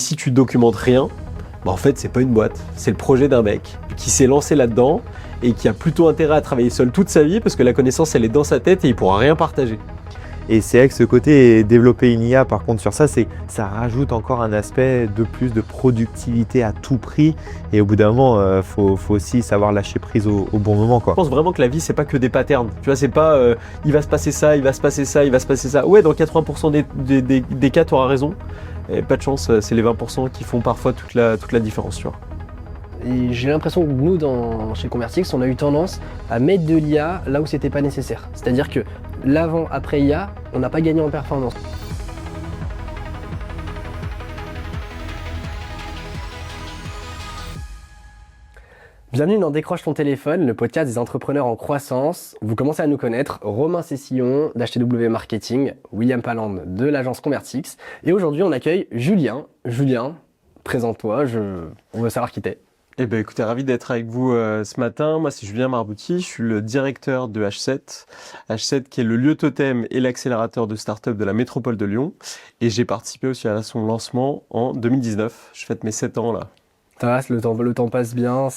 si tu documentes rien, en fait, c'est pas une boîte, c'est le projet d'un mec qui s'est lancé là-dedans et qui a plutôt intérêt à travailler seul toute sa vie parce que la connaissance, elle est dans sa tête et il pourra rien partager. Et c'est vrai que ce côté développer une IA, par contre, sur ça, ça rajoute encore un aspect de plus de productivité à tout prix. Et au bout d'un moment, faut aussi savoir lâcher prise au bon moment, quoi. Je pense vraiment que la vie, c'est pas que des patterns. Tu vois, c'est pas il va se passer ça, il va se passer ça, il va se passer ça. Ouais, dans 80% des cas, tu auras raison. Et pas de chance, c'est les 20% qui font parfois toute la différence, tu vois. Et j'ai l'impression que nous, chez Convertix, on a eu tendance à mettre de l'IA là où c'était pas nécessaire. C'est-à-dire que l'avant-après IA, on n'a pas gagné en performance. Bienvenue dans Décroche ton téléphone, le podcast des entrepreneurs en croissance. Vous commencez à nous connaître, Romain Cessillon d'HTW Marketing, William Palande de l'agence Convertix. Et aujourd'hui, on accueille Julien. Julien, présente-toi, on veut savoir qui t'es. Eh bien, écoutez, ravi d'être avec vous ce matin. Moi, c'est Julien Marbouty, je suis le directeur de H7. H7 qui est le lieu totem et l'accélérateur de start-up de la métropole de Lyon. Et j'ai participé aussi à son lancement en 2019. Je fête mes 7 ans là. Le temps passe bien.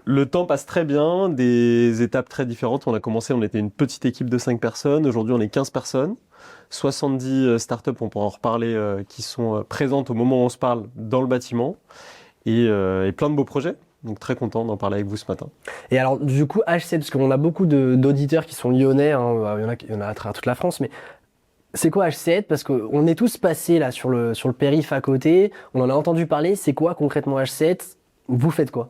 Le temps passe très bien, des étapes très différentes. On a commencé, on était une petite équipe de 5 personnes. Aujourd'hui, on est 15 personnes. 70 startups, on pourra en reparler, qui sont présentes au moment où on se parle dans le bâtiment. Et plein de beaux projets. Donc très content d'en parler avec vous ce matin. Et alors du coup H7, parce qu'on a beaucoup d'auditeurs qui sont lyonnais, hein, il y en a à travers toute la France, mais c'est quoi H7? Parce qu'on est tous passés là sur le périph' à côté, on en a entendu parler, c'est quoi concrètement H7? Vous faites quoi?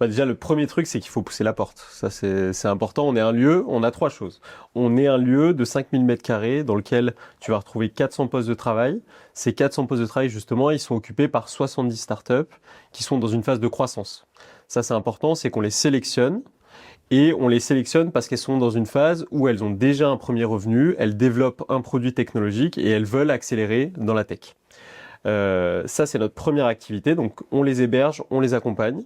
Déjà, le premier truc, c'est qu'il faut pousser la porte. Ça, c'est important. On est un lieu, on a 3 choses. On est un lieu de 5000 m² dans lequel tu vas retrouver 400 postes de travail. Ces 400 postes de travail, justement, ils sont occupés par 70 startups qui sont dans une phase de croissance. Ça, c'est important, c'est qu'on les sélectionne. Et on les sélectionne parce qu'elles sont dans une phase où elles ont déjà un premier revenu, elles développent un produit technologique et elles veulent accélérer dans la tech. Ça, c'est notre première activité. Donc, on les héberge, on les accompagne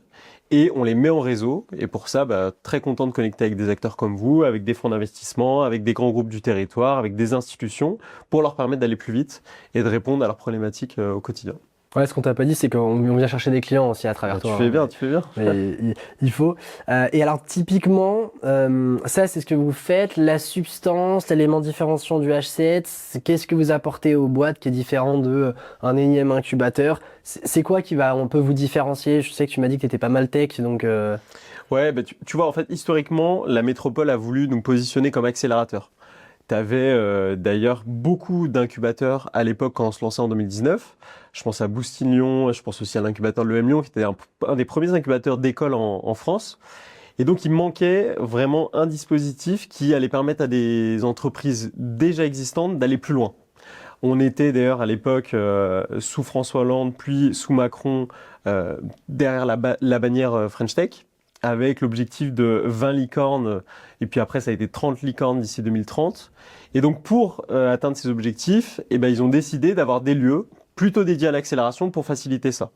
et on les met en réseau. Et pour ça, très content de connecter avec des acteurs comme vous, avec des fonds d'investissement, avec des grands groupes du territoire, avec des institutions, pour leur permettre d'aller plus vite et de répondre à leurs problématiques au quotidien. Ouais, ce qu'on t'a pas dit, c'est qu'on vient chercher des clients aussi à travers toi. Tu fais bien, tu fais bien. Il faut. Et alors, typiquement, ça, c'est ce que vous faites, la substance, l'élément différenciant du H7, qu'est-ce que vous apportez aux boîtes qui est différent d'un énième incubateur? C'est quoi on peut vous différencier? Je sais que tu m'as dit que tu étais pas mal tech, donc... Ouais, tu vois, en fait, historiquement, la métropole a voulu nous positionner comme accélérateur. Tu avais d'ailleurs beaucoup d'incubateurs à l'époque quand on se lançait en 2019. Je pense à Boostin Lyon, je pense aussi à l'incubateur de l'EM Lyon, qui était un des premiers incubateurs d'école en France. Et donc, il manquait vraiment un dispositif qui allait permettre à des entreprises déjà existantes d'aller plus loin. On était d'ailleurs à l'époque sous François Hollande, puis sous Macron, derrière la bannière French Tech, avec l'objectif de 20 licornes, et puis après ça a été 30 licornes d'ici 2030. Et donc pour atteindre ces objectifs, ils ont décidé d'avoir des lieux plutôt dédiés à l'accélération pour faciliter ça.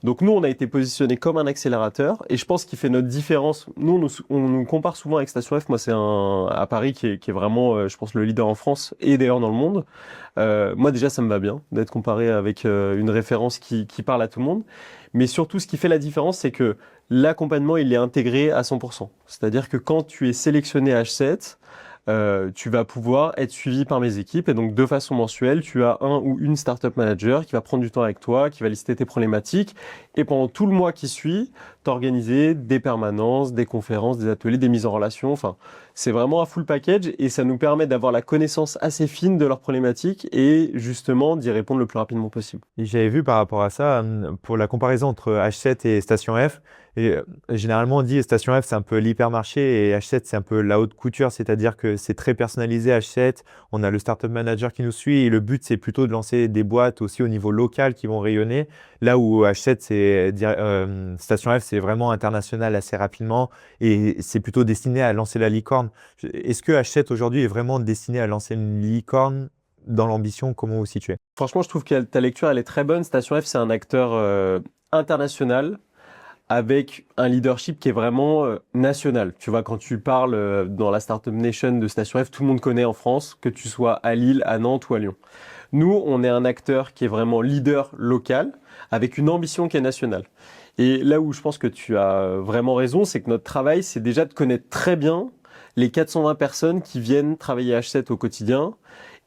Donc nous, on a été positionné comme un accélérateur, et je pense qu'il fait notre différence. Nous, on nous compare souvent avec Station F. Moi, c'est à Paris qui est vraiment, je pense, le leader en France et d'ailleurs dans le monde. Moi, déjà, ça me va bien d'être comparé avec une référence qui parle à tout le monde. Mais surtout, ce qui fait la différence, c'est que l'accompagnement, il est intégré à 100%. C'est-à-dire que quand tu es sélectionné H7, tu vas pouvoir être suivi par mes équipes et donc de façon mensuelle, tu as un ou une startup manager qui va prendre du temps avec toi, qui va lister tes problématiques et pendant tout le mois qui suit, t'organiser des permanences, des conférences, des ateliers, des mises en relation. Enfin, c'est vraiment un full package et ça nous permet d'avoir la connaissance assez fine de leurs problématiques et justement d'y répondre le plus rapidement possible. Et j'avais vu par rapport à ça, pour la comparaison entre H7 et Station F, et généralement on dit Station F c'est un peu l'hypermarché et H7 c'est un peu la haute couture, c'est-à-dire que c'est très personnalisé H7, on a le startup manager qui nous suit et le but c'est plutôt de lancer des boîtes aussi au niveau local qui vont rayonner, là où H7 Station F c'est vraiment international assez rapidement et c'est plutôt destiné à lancer la licorne. Est-ce que H7 aujourd'hui est vraiment destiné à lancer une licorne dans l'ambition? Comment vous situez? Franchement, je trouve que ta lecture, elle est très bonne. Station F, c'est un acteur international avec un leadership qui est vraiment national. Tu vois, quand tu parles dans la Startup Nation de Station F, tout le monde connaît en France, que tu sois à Lille, à Nantes ou à Lyon. Nous, on est un acteur qui est vraiment leader local, avec une ambition qui est nationale. Et là où je pense que tu as vraiment raison, c'est que notre travail, c'est déjà de connaître très bien les 420 personnes qui viennent travailler à H7 au quotidien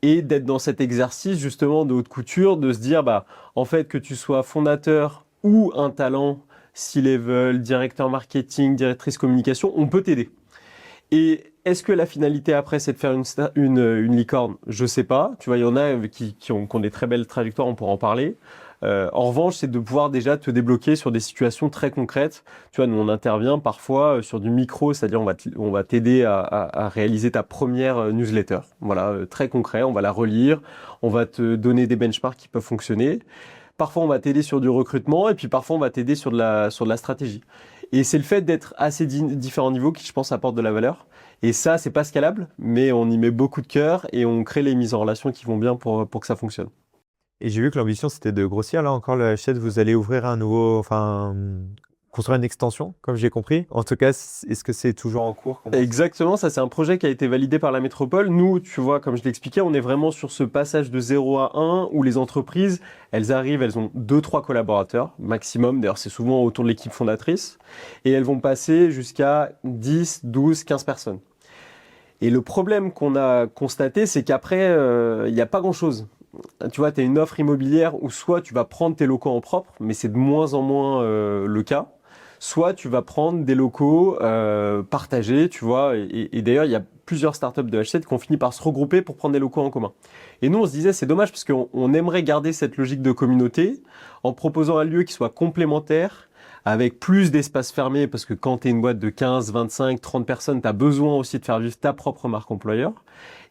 et d'être dans cet exercice justement de haute couture, de se dire, en fait, que tu sois fondateur ou un talent, C-level, directeur marketing, directrice communication, on peut t'aider. Et est-ce que la finalité après, c'est de faire une licorne? Je sais pas. Tu vois, il y en a qui ont des très belles trajectoires, on pourra en parler. En revanche, c'est de pouvoir déjà te débloquer sur des situations très concrètes. Tu vois, nous, on intervient parfois sur du micro, c'est-à-dire on va t'aider à réaliser ta première newsletter. Voilà, très concret, on va la relire, on va te donner des benchmarks qui peuvent fonctionner. Parfois, on va t'aider sur du recrutement et puis parfois, on va t'aider sur de la stratégie. Et c'est le fait d'être à ces différents niveaux qui, je pense, apporte de la valeur. Et ça, c'est pas scalable, mais on y met beaucoup de cœur et on crée les mises en relation qui vont bien pour que ça fonctionne. Et j'ai vu que l'ambition, c'était de grossir. Là encore, le H7, vous allez ouvrir un nouveau, enfin, construire une extension, comme j'ai compris. En tout cas, est-ce que c'est toujours en cours? Exactement, ça c'est un projet qui a été validé par la métropole. Nous, tu vois, comme je l'expliquais, on est vraiment sur ce passage de 0 à 1 où les entreprises, elles arrivent, elles ont 2-3 collaborateurs maximum. D'ailleurs, c'est souvent autour de l'équipe fondatrice. Et elles vont passer jusqu'à 10, 12, 15 personnes. Et le problème qu'on a constaté, c'est qu'après, il n'y a pas grand-chose. Tu vois, tu as une offre immobilière où soit tu vas prendre tes locaux en propre, mais c'est de moins en moins le cas. Soit tu vas prendre des locaux partagés, tu vois. Et d'ailleurs, il y a plusieurs startups de H7 qui ont fini par se regrouper pour prendre des locaux en commun. Et nous, on se disait, c'est dommage parce qu'on aimerait garder cette logique de communauté en proposant un lieu qui soit complémentaire, avec plus d'espace fermé, parce que quand tu es une boîte de 15, 25, 30 personnes, tu as besoin aussi de faire vivre ta propre marque employeur.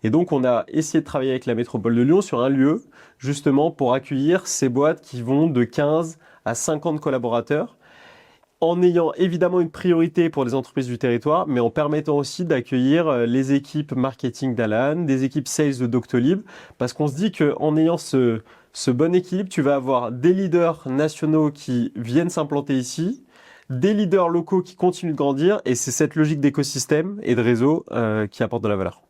Et donc, on a essayé de travailler avec la métropole de Lyon sur un lieu, justement, pour accueillir ces boîtes qui vont de 15 à 50 collaborateurs, en ayant évidemment une priorité pour les entreprises du territoire, mais en permettant aussi d'accueillir les équipes marketing d'Alan, des équipes sales de Doctolib, parce qu'on se dit qu'en ayant ce bon équilibre, tu vas avoir des leaders nationaux qui viennent s'implanter ici, des leaders locaux qui continuent de grandir, et c'est cette logique d'écosystème et de réseau qui apporte de la valeur.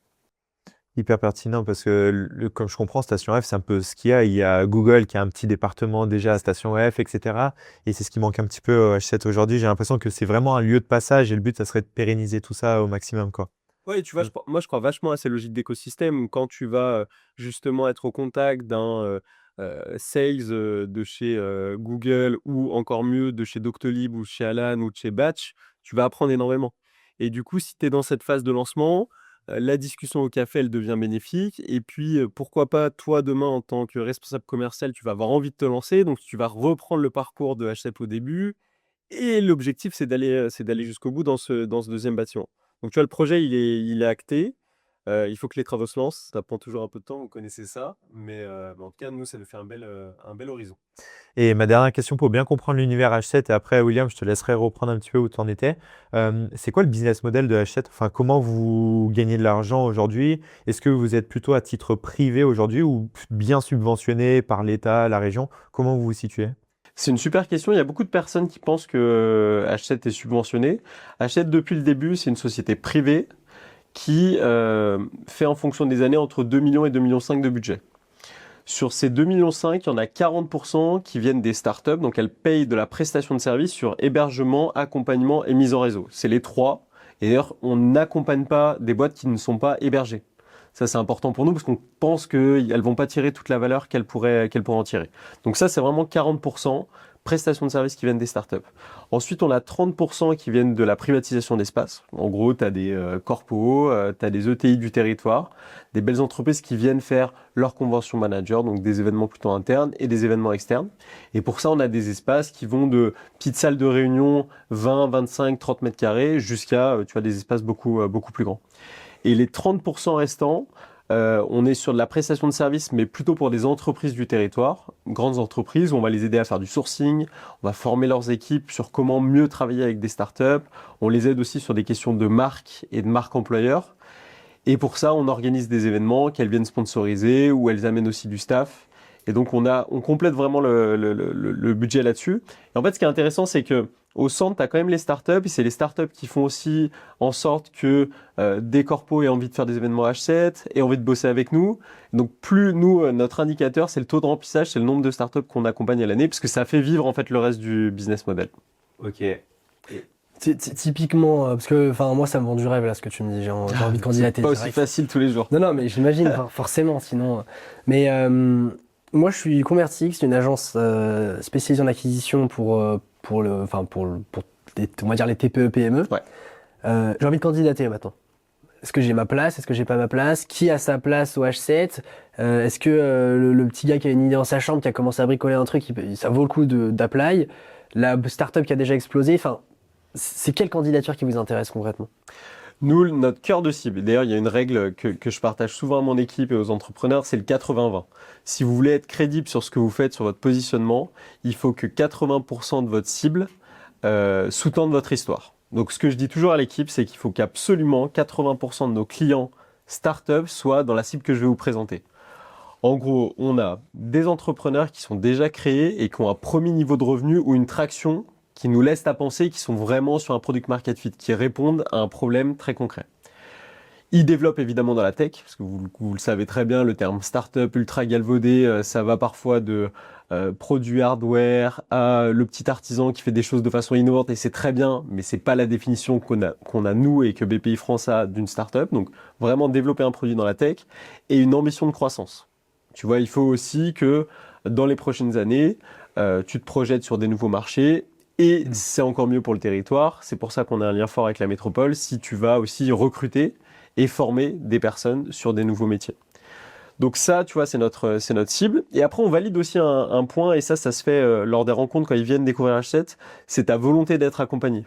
Hyper pertinent parce que, comme je comprends, Station F, c'est un peu ce qu'il y a. Il y a Google qui a un petit département déjà à Station F, etc. Et c'est ce qui manque un petit peu au H7 aujourd'hui. J'ai l'impression que c'est vraiment un lieu de passage et le but, ça serait de pérenniser tout ça au maximum, quoi. Oui, tu vois, moi je crois vachement à ces logiques d'écosystème. Quand tu vas justement être au contact d'un sales de chez Google ou encore mieux de chez Doctolib ou chez Alan ou de chez Batch, tu vas apprendre énormément. Et du coup, si tu es dans cette phase de lancement, la discussion au café, elle devient bénéfique. Et puis, pourquoi pas, toi, demain, en tant que responsable commercial, tu vas avoir envie de te lancer. Donc, tu vas reprendre le parcours de H7 au début. Et l'objectif, c'est d'aller jusqu'au bout dans ce deuxième bâtiment. Donc, tu vois, le projet, il est acté. Il faut que les travaux se lancent. Ça prend toujours un peu de temps, vous connaissez ça. Mais en tout cas, nous, ça nous fait un bel horizon. Et ma dernière question pour bien comprendre l'univers H7, et après, William, je te laisserai reprendre un petit peu où tu en étais. C'est quoi le business model de H7? Enfin, comment vous gagnez de l'argent aujourd'hui? Est-ce que vous êtes plutôt à titre privé aujourd'hui ou bien subventionné par l'État, la région? Comment vous vous situez? C'est une super question. Il y a beaucoup de personnes qui pensent que H7 est subventionné. H7, depuis le début, c'est une société privée qui fait en fonction des années entre 2 millions et 2,5 millions de budget. Sur ces 2,5 millions, il y en a 40% qui viennent des startups, donc elles payent de la prestation de service sur hébergement, accompagnement et mise en réseau. C'est les trois. Et d'ailleurs, on n'accompagne pas des boîtes qui ne sont pas hébergées. Ça, c'est important pour nous parce qu'on pense qu'elles ne vont pas tirer toute la valeur qu'elles pourraient en tirer. Donc ça, c'est vraiment 40% prestations de services qui viennent des startups. Ensuite, on a 30% qui viennent de la privatisation d'espace. En gros, tu as des corpos, tu as des ETI du territoire, des belles entreprises qui viennent faire leur convention manager, donc des événements plutôt internes et des événements externes. Et pour ça, on a des espaces qui vont de petites salles de réunion 20, 25, 30 mètres carrés jusqu'à des espaces beaucoup plus grands. Et les 30% restants, on est sur de la prestation de services, mais plutôt pour des entreprises du territoire, grandes entreprises, où on va les aider à faire du sourcing, on va former leurs équipes sur comment mieux travailler avec des startups, on les aide aussi sur des questions de marque et de marque employeur. Et pour ça, on organise des événements qu'elles viennent sponsoriser, ou elles amènent aussi du staff. Et donc, on complète vraiment le budget là-dessus. Et en fait, ce qui est intéressant, c'est que au centre, tu as quand même les startups, et c'est les startups qui font aussi en sorte que des corpos aient envie de faire des événements H7, aient envie de bosser avec nous. Donc plus nous, notre indicateur, c'est le taux de remplissage, c'est le nombre de startups qu'on accompagne à l'année, parce que ça fait vivre en fait le reste du business model. Ok. Typiquement, parce que moi ça me vend du rêve là ce que tu me dis, j'ai envie de candidater C'est pas aussi direct. facile tous les jours. Non, mais j'imagine forcément sinon. Mais moi je suis Convertix, c'est une agence spécialisée en acquisition pour on va dire les TPE PME. Ouais. J'ai envie de candidater maintenant. Est-ce que j'ai ma place? Est-ce que j'ai pas ma place? Qui a sa place au H7? Est-ce que le petit gars qui a une idée dans sa chambre, qui a commencé à bricoler un truc, ça vaut le coup d'apply? La startup qui a déjà explosé, enfin, c'est quelle candidature qui vous intéresse concrètement? Nous, notre cœur de cible, et d'ailleurs il y a une règle que je partage souvent à mon équipe et aux entrepreneurs, c'est le 80-20. Si vous voulez être crédible sur ce que vous faites, sur votre positionnement, il faut que 80% de votre cible sous-tende votre histoire. Donc ce que je dis toujours à l'équipe, c'est qu'il faut qu'absolument 80% de nos clients startups soient dans la cible que je vais vous présenter. En gros, on a des entrepreneurs qui sont déjà créés et qui ont un premier niveau de revenu ou une traction qui nous laisse à penser qu'ils sont vraiment sur un product market fit, qui répondent à un problème très concret. Ils développent évidemment dans la tech, parce que vous le savez très bien, le terme startup ultra galvaudé, ça va parfois de produits hardware à le petit artisan qui fait des choses de façon innovante, et c'est très bien, mais c'est pas la définition qu'on a nous et que BPI France a d'une startup. Donc vraiment développer un produit dans la tech et une ambition de croissance. Tu vois, il faut aussi que dans les prochaines années, tu te projettes sur des nouveaux marchés. Et c'est encore mieux pour le territoire. C'est pour ça qu'on a un lien fort avec la métropole, si tu vas aussi recruter et former des personnes sur des nouveaux métiers. Donc ça, tu vois, c'est notre cible. Et après, on valide aussi un point, et ça se fait lors des rencontres quand ils viennent découvrir H7, c'est ta volonté d'être accompagné.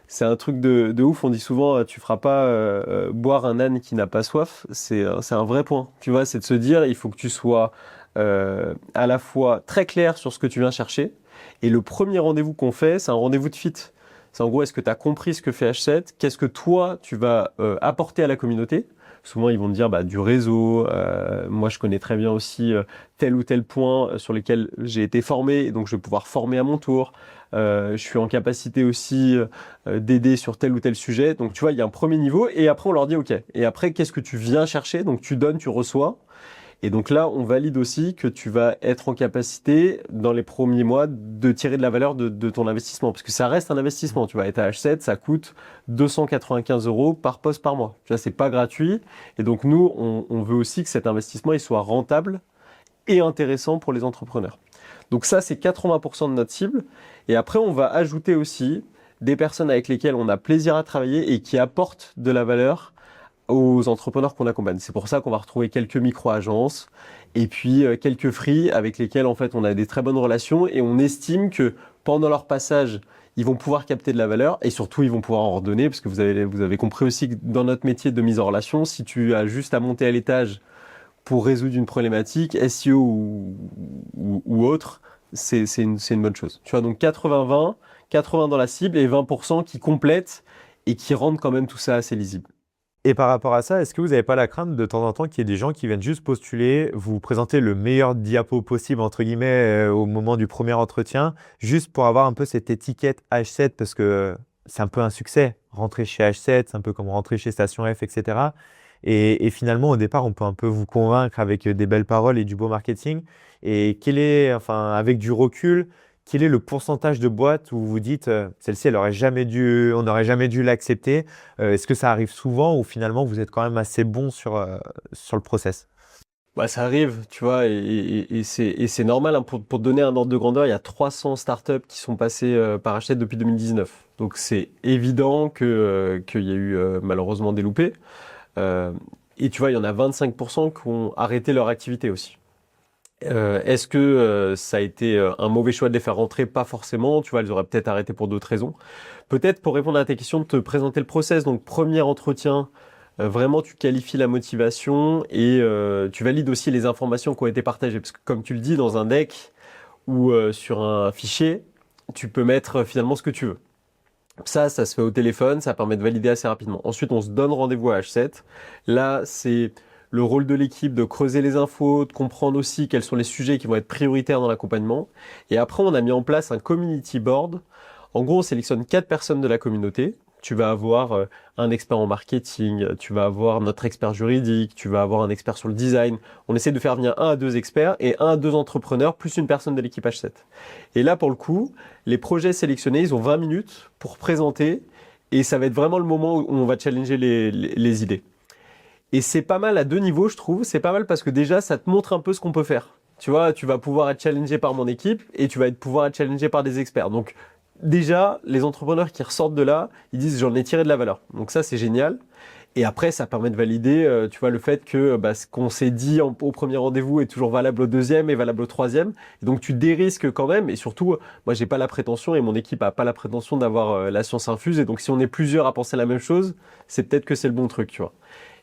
C'est un truc de ouf. On dit souvent, tu feras pas boire un âne qui n'a pas soif. C'est un vrai point. Tu vois, c'est de se dire, il faut que tu sois à la fois très clair sur ce que tu viens chercher. Et le premier rendez-vous qu'on fait, c'est un rendez-vous de fit. C'est en gros, est-ce que tu as compris ce que fait H7? Qu'est-ce que toi, tu vas apporter à la communauté? Souvent, ils vont te dire du réseau. Moi, je connais très bien aussi tel ou tel point sur lequel j'ai été formé, et donc je vais pouvoir former à mon tour. Je suis en capacité aussi d'aider sur tel ou tel sujet. Donc, tu vois, il y a un premier niveau, et après, on leur dit OK. Et après, qu'est-ce que tu viens chercher? Donc, tu donnes, tu reçois. Et donc là, on valide aussi que tu vas être en capacité, dans les premiers mois, de tirer de la valeur de ton investissement. Parce que ça reste un investissement. Tu vas être à H7, ça coûte 295 € par poste par mois. Tu vois, c'est pas gratuit. Et donc nous, on veut aussi que cet investissement il soit rentable et intéressant pour les entrepreneurs. Donc ça, c'est 80% de notre cible. Et après, on va ajouter aussi des personnes avec lesquelles on a plaisir à travailler et qui apportent de la valeur aux entrepreneurs qu'on accompagne. C'est pour ça qu'on va retrouver quelques micro-agences et puis quelques free avec lesquels en fait on a des très bonnes relations, et on estime que pendant leur passage, ils vont pouvoir capter de la valeur, et surtout ils vont pouvoir en redonner, parce que vous avez compris aussi que dans notre métier de mise en relation, si tu as juste à monter à l'étage pour résoudre une problématique, SEO ou autre, c'est une bonne chose. Tu vois, donc 80-20, 80 dans la cible et 20% qui complètent et qui rendent quand même tout ça assez lisible. Et par rapport à ça, est-ce que vous n'avez pas la crainte de temps en temps qu'il y ait des gens qui viennent juste postuler, vous présenter le meilleur diapo possible, entre guillemets, au moment du premier entretien, juste pour avoir un peu cette étiquette H7, parce que c'est un peu un succès. Rentrer chez H7, c'est un peu comme rentrer chez Station F, etc. Et finalement, au départ, on peut un peu vous convaincre avec des belles paroles et du beau marketing. Et avec du recul, quel est le pourcentage de boîtes où vous dites celle-ci, on n'aurait jamais dû l'accepter? Est-ce que ça arrive souvent, ou finalement vous êtes quand même assez bon sur le process? Ça arrive, tu vois, et c'est normal, hein. Pour te donner un ordre de grandeur, il y a 300 startups qui sont passées par H7 depuis 2019. Donc c'est évident qu'il y a eu malheureusement des loupés. Et tu vois, il y en a 25% qui ont arrêté leur activité aussi. Est-ce que ça a été un mauvais choix de les faire rentrer? Pas forcément, tu vois, elles auraient peut-être arrêté pour d'autres raisons. Peut-être, pour répondre à ta question, de te présenter le process. Donc, premier entretien, vraiment tu qualifies la motivation et tu valides aussi les informations qui ont été partagées. Parce que comme tu le dis, dans un deck ou sur un fichier, tu peux mettre finalement ce que tu veux. Ça se fait au téléphone, ça permet de valider assez rapidement. Ensuite, on se donne rendez-vous à H7. Là, c'est le rôle de l'équipe de creuser les infos, de comprendre aussi quels sont les sujets qui vont être prioritaires dans l'accompagnement. Et après, on a mis en place un community board. En gros, on sélectionne 4 personnes de la communauté. Tu vas avoir un expert en marketing, tu vas avoir notre expert juridique, tu vas avoir un expert sur le design. On essaie de faire venir 1 à 2 experts et 1 à 2 entrepreneurs plus une personne de l'équipe H7. Et là, pour le coup, les projets sélectionnés, ils ont 20 minutes pour présenter et ça va être vraiment le moment où on va challenger les idées. Et c'est pas mal à 2 niveaux, je trouve. C'est pas mal parce que déjà, ça te montre un peu ce qu'on peut faire. Tu vois, tu vas pouvoir être challengé par mon équipe et tu vas pouvoir être challengé par des experts. Donc, déjà, les entrepreneurs qui ressortent de là, ils disent j'en ai tiré de la valeur. Donc ça, c'est génial. Et après, ça permet de valider, tu vois, le fait que ce qu'on s'est dit au premier rendez-vous est toujours valable au deuxième et valable au troisième. Et donc tu dérisques quand même. Et surtout, moi, j'ai pas la prétention et mon équipe a pas la prétention d'avoir la science infuse. Et donc si on est plusieurs à penser la même chose, c'est peut-être que c'est le bon truc, tu vois.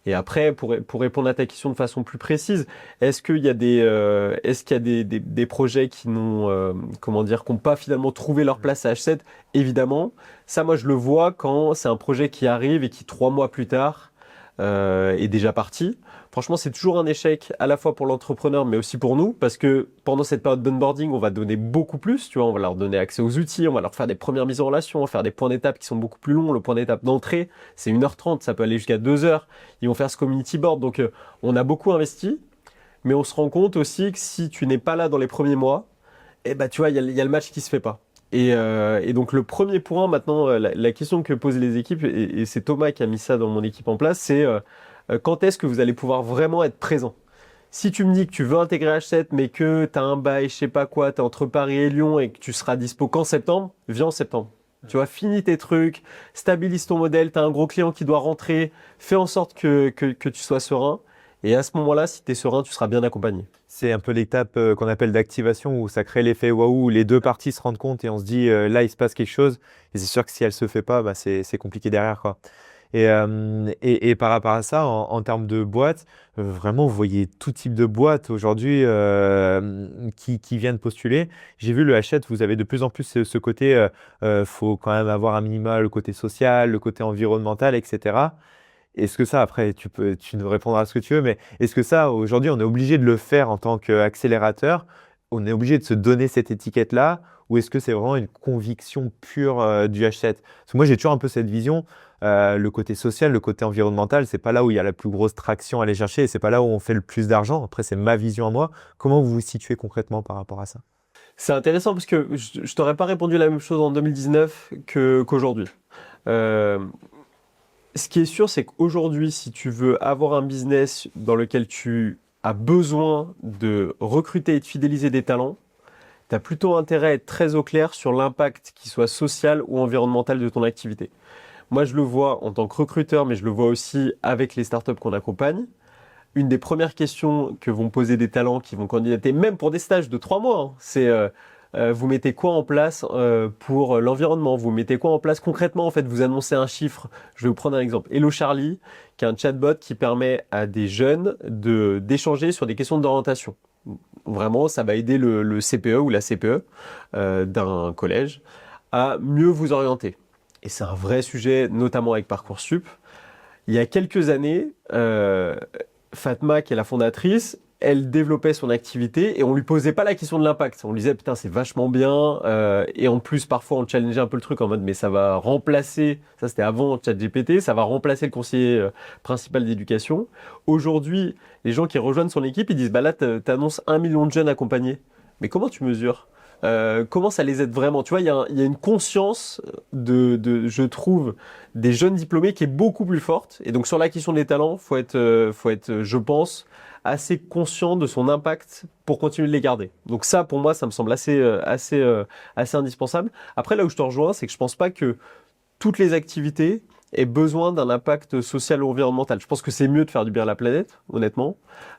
Et après, pour répondre à ta question de façon plus précise, est-ce qu'il y a des projets qui n'ont, comment dire, qui n'ont pas finalement trouvé leur place à H7? Évidemment. Ça, moi, je le vois quand c'est un projet qui arrive et qui, 3 mois plus tard, est déjà parti. Franchement, c'est toujours un échec à la fois pour l'entrepreneur, mais aussi pour nous, parce que pendant cette période d'onboarding, on va donner beaucoup plus, tu vois, on va leur donner accès aux outils, on va leur faire des premières mises en relation, on va faire des points d'étape qui sont beaucoup plus longs. Le point d'étape d'entrée, c'est 1h30, ça peut aller jusqu'à 2h. Ils vont faire ce community board, donc on a beaucoup investi, mais on se rend compte aussi que si tu n'es pas là dans les premiers mois, eh ben, tu vois, il y a le match qui se fait pas. Et donc le premier point maintenant, la question que posent les équipes, et c'est Thomas qui a mis ça dans mon équipe en place, c'est quand est-ce que vous allez pouvoir vraiment être présent? Si tu me dis que tu veux intégrer H7, mais que tu as un bail, je sais pas quoi, tu es entre Paris et Lyon et que tu seras dispo qu'en septembre, viens en septembre. Tu vois, finis tes trucs, stabilise ton modèle, tu as un gros client qui doit rentrer, fais en sorte que tu sois serein. Et à ce moment-là, si tu es serein, tu seras bien accompagné. C'est un peu l'étape qu'on appelle d'activation où ça crée l'effet waouh, où les deux parties se rendent compte et on se dit là, il se passe quelque chose. Et c'est sûr que si elle se fait pas, c'est compliqué derrière, quoi. Et par rapport à ça, en termes de boîtes, vraiment, vous voyez tout type de boîtes aujourd'hui qui viennent postuler. J'ai vu le Hachette, vous avez de plus en plus ce côté, faut quand même avoir un minimum le côté social, le côté environnemental, etc. Est-ce que ça, après, tu nous répondras à ce que tu veux, mais est-ce que ça, aujourd'hui, on est obligé de le faire en tant qu'accélérateur? On est obligé de se donner cette étiquette-là? Ou est-ce que c'est vraiment une conviction pure du H7? Parce que moi, j'ai toujours un peu cette vision, le côté social, le côté environnemental, c'est pas là où il y a la plus grosse traction à aller chercher et c'est pas là où on fait le plus d'argent. Après, c'est ma vision à moi. Comment vous vous situez concrètement par rapport à ça? C'est intéressant parce que je t'aurais pas répondu la même chose en 2019 qu'aujourd'hui. Euh, Ce qui est sûr, c'est qu'aujourd'hui, si tu veux avoir un business dans lequel tu as besoin de recruter et de fidéliser des talents, tu as plutôt intérêt à être très au clair sur l'impact, qu'il soit social ou environnemental, de ton activité. Moi, je le vois en tant que recruteur, mais je le vois aussi avec les startups qu'on accompagne. Une des premières questions que vont poser des talents qui vont candidater, même pour des stages de 3 mois, hein, c'est vous mettez quoi en place pour l'environnement? Vous mettez quoi en place concrètement? En fait, vous annoncez un chiffre. Je vais vous prendre un exemple. Hello Charlie, qui est un chatbot qui permet à des jeunes d'échanger sur des questions d'orientation. Vraiment, ça va aider le CPE ou la CPE d'un collège à mieux vous orienter. Et c'est un vrai sujet, notamment avec Parcoursup. Il y a quelques années, Fatma, qui est la fondatrice, elle développait son activité et on lui posait pas la question de l'impact. On lui disait putain c'est vachement bien et en plus parfois on challengeait un peu le truc en mode mais ça va remplacer, ça c'était avant ChatGPT, ça va remplacer le conseiller principal d'éducation. Aujourd'hui, les gens qui rejoignent son équipe, ils disent bah là t'annonces 1 million de jeunes accompagnés. Mais comment tu mesures? Comment ça les aide vraiment? Tu vois, il y a une conscience je trouve, des jeunes diplômés qui est beaucoup plus forte. Et donc sur la question des talents, faut être, je pense, assez conscient de son impact pour continuer de les garder. Donc ça, pour moi, ça me semble assez indispensable. Après, là où je te rejoins, c'est que je pense pas que toutes les activités aient besoin d'un impact social ou environnemental. Je pense que c'est mieux de faire du bien à la planète, honnêtement.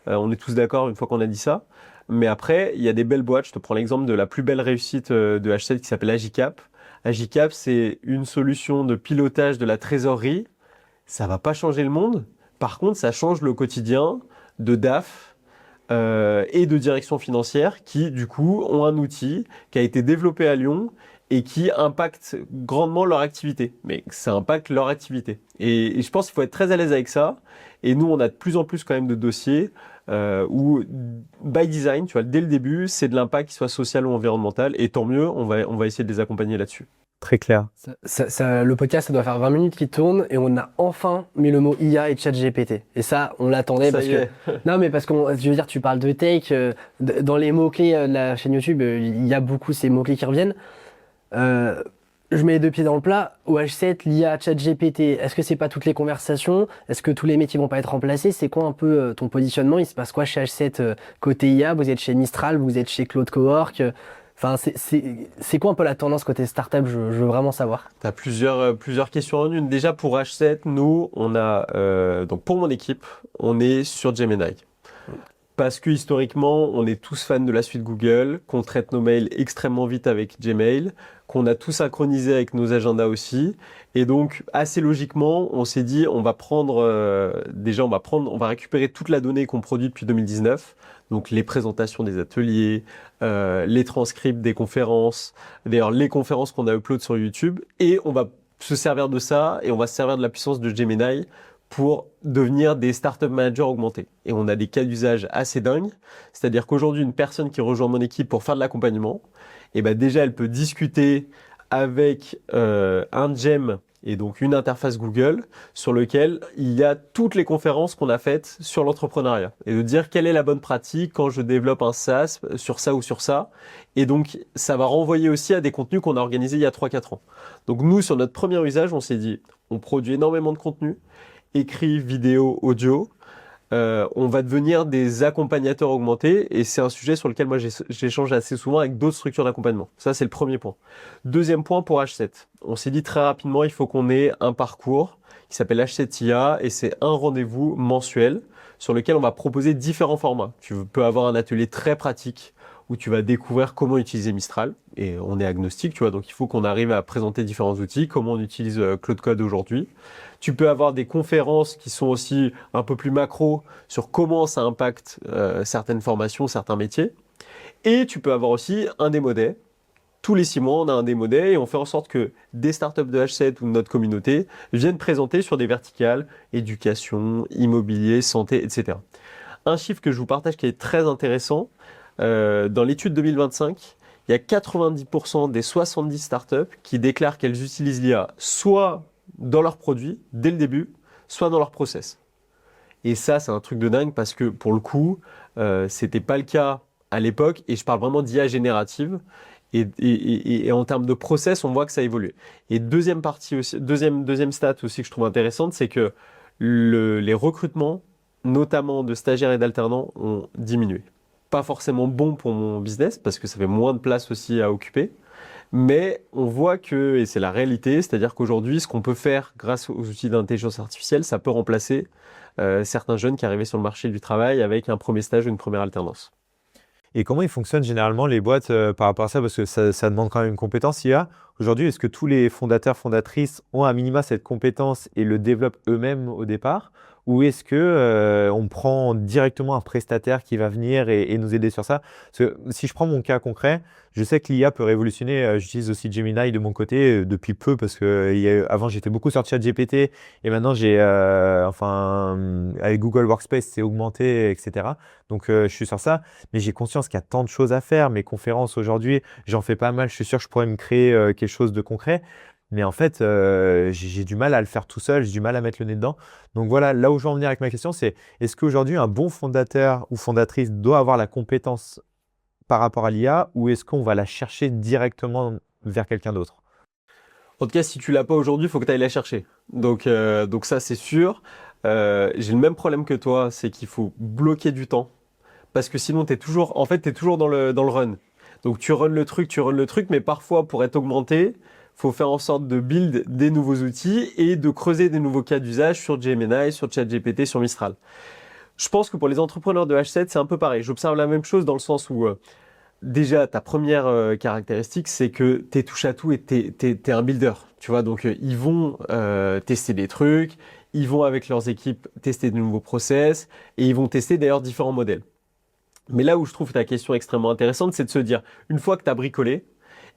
On est tous d'accord une fois qu'on a dit ça. Mais après, il y a des belles boîtes. Je te prends l'exemple de la plus belle réussite de H7 qui s'appelle Agicap. Agicap, c'est une solution de pilotage de la trésorerie. Ça va pas changer le monde. Par contre, ça change le quotidien de DAF et de direction financière qui, du coup, ont un outil qui a été développé à Lyon et qui impacte grandement leur activité. Mais ça impacte leur activité. Et je pense qu'il faut être très à l'aise avec ça. Et nous, on a de plus en plus quand même de dossiers où, by design, tu vois, dès le début, c'est de l'impact qui soit social ou environnemental. Et tant mieux, on va essayer de les accompagner là-dessus. très clair. Le podcast, ça doit faire 20 minutes qu'il tourne et on a enfin mis le mot IA et ChatGPT. Et ça, on l'attendait Ça parce y que... est. Non, mais parce que, je veux dire, tu parles de tech, dans les mots-clés de la chaîne YouTube, il y a beaucoup ces mots-clés qui reviennent. Je mets les deux pieds dans le plat. OH7, l'IA, ChatGPT, est-ce que c'est pas toutes les conversations? Est-ce que tous les métiers vont pas être remplacés? C'est quoi un peu ton positionnement? Il se passe quoi chez H7 côté IA? Vous êtes chez Mistral, vous êtes chez Claude Cowork. Enfin, c'est quoi un peu la tendance côté startup? Je veux vraiment savoir. Tu as plusieurs questions en une. Déjà, pour H7, nous, on a, donc pour mon équipe, on est sur Gemini. Parce que historiquement, on est tous fans de la suite Google, qu'on traite nos mails extrêmement vite avec Gmail, qu'on a tout synchronisé avec nos agendas aussi. Et donc, assez logiquement, on s'est dit, on va récupérer toute la donnée qu'on produit depuis 2019. Donc, les présentations des ateliers, les transcripts des conférences, d'ailleurs, les conférences qu'on a upload sur YouTube. Et on va se servir de ça et on va se servir de la puissance de Gemini pour devenir des startup managers augmentés. Et on a des cas d'usage assez dingues. C'est-à-dire qu'aujourd'hui, une personne qui rejoint mon équipe pour faire de l'accompagnement, eh ben déjà, elle peut discuter avec un Gem et donc une interface Google sur lequel il y a toutes les conférences qu'on a faites sur l'entrepreneuriat et de dire quelle est la bonne pratique quand je développe un SaaS sur ça ou sur ça. Et donc, ça va renvoyer aussi à des contenus qu'on a organisés il y a 3-4 ans. Donc nous, sur notre premier usage, on s'est dit, on produit énormément de contenu, écrit, vidéo, audio, on va devenir des accompagnateurs augmentés et c'est un sujet sur lequel moi j'échange assez souvent avec d'autres structures d'accompagnement. Ça, c'est le premier point. Deuxième point pour H7. On s'est dit très rapidement, il faut qu'on ait un parcours qui s'appelle H7IA et c'est un rendez-vous mensuel sur lequel on va proposer différents formats. Tu peux avoir un atelier très pratique où tu vas découvrir comment utiliser Mistral. Et on est agnostique, tu vois, donc il faut qu'on arrive à présenter différents outils, comment on utilise Claude Code aujourd'hui. Tu peux avoir des conférences qui sont aussi un peu plus macro sur comment ça impacte certaines formations, certains métiers. Et tu peux avoir aussi un démo day. Tous les 6 mois, on a un démo day et on fait en sorte que des startups de H7 ou de notre communauté viennent présenter sur des verticales, éducation, immobilier, santé, etc. Un chiffre que je vous partage qui est très intéressant, dans l'étude 2025, il y a 90% des 70 startups qui déclarent qu'elles utilisent l'IA soit dans leurs produits dès le début, soit dans leur process. Et ça, c'est un truc de dingue parce que pour le coup, c'était pas le cas à l'époque et je parle vraiment d'IA générative. Et en termes de process, on voit que ça évolue. Et deuxième partie aussi, deuxième stat aussi que je trouve intéressante, c'est que les recrutements, notamment de stagiaires et d'alternants, ont diminué. Pas forcément bon pour mon business parce que ça fait moins de place aussi à occuper. Mais on voit que, et c'est la réalité, c'est-à-dire qu'aujourd'hui, ce qu'on peut faire grâce aux outils d'intelligence artificielle, ça peut remplacer certains jeunes qui arrivaient sur le marché du travail avec un premier stage ou une première alternance. Et comment ils fonctionnent généralement les boîtes par rapport à ça? Parce que ça demande quand même une compétence IA. Aujourd'hui, est-ce que tous les fondateurs, fondatrices ont à minima cette compétence et le développent eux-mêmes au départ? Ou est-ce que on prend directement un prestataire qui va venir et nous aider sur ça? Parce que si je prends mon cas concret, je sais que l'IA peut révolutionner. J'utilise aussi Gemini de mon côté depuis peu parce que avant j'étais beaucoup sur ChatGPT et maintenant avec Google Workspace c'est augmenté, etc. Donc je suis sur ça, mais j'ai conscience qu'il y a tant de choses à faire. Mes conférences aujourd'hui, j'en fais pas mal. Je suis sûr que je pourrais me créer quelque chose de concret. Mais en fait, j'ai du mal à le faire tout seul, j'ai du mal à mettre le nez dedans. Donc voilà, là où je veux en venir avec ma question, c'est est-ce qu'aujourd'hui, un bon fondateur ou fondatrice doit avoir la compétence par rapport à l'IA ou est-ce qu'on va la chercher directement vers quelqu'un d'autre? En tout cas, si tu l'as pas aujourd'hui, il faut que tu ailles la chercher. Donc ça, c'est sûr. J'ai le même problème que toi, c'est qu'il faut bloquer du temps. Parce que sinon, t'es toujours dans le run. Donc tu runs le truc, mais parfois, pour être augmenté, faut faire en sorte de build des nouveaux outils et de creuser des nouveaux cas d'usage sur Gemini, sur ChatGPT, sur Mistral. Je pense que pour les entrepreneurs de H7, c'est un peu pareil. J'observe la même chose dans le sens où déjà, ta première caractéristique, c'est que t'es touche à tout et t'es un builder. Tu vois, donc ils vont tester des trucs, ils vont avec leurs équipes tester de nouveaux process et ils vont tester d'ailleurs différents modèles. Mais là où je trouve ta question extrêmement intéressante, c'est de se dire, une fois que tu as bricolé,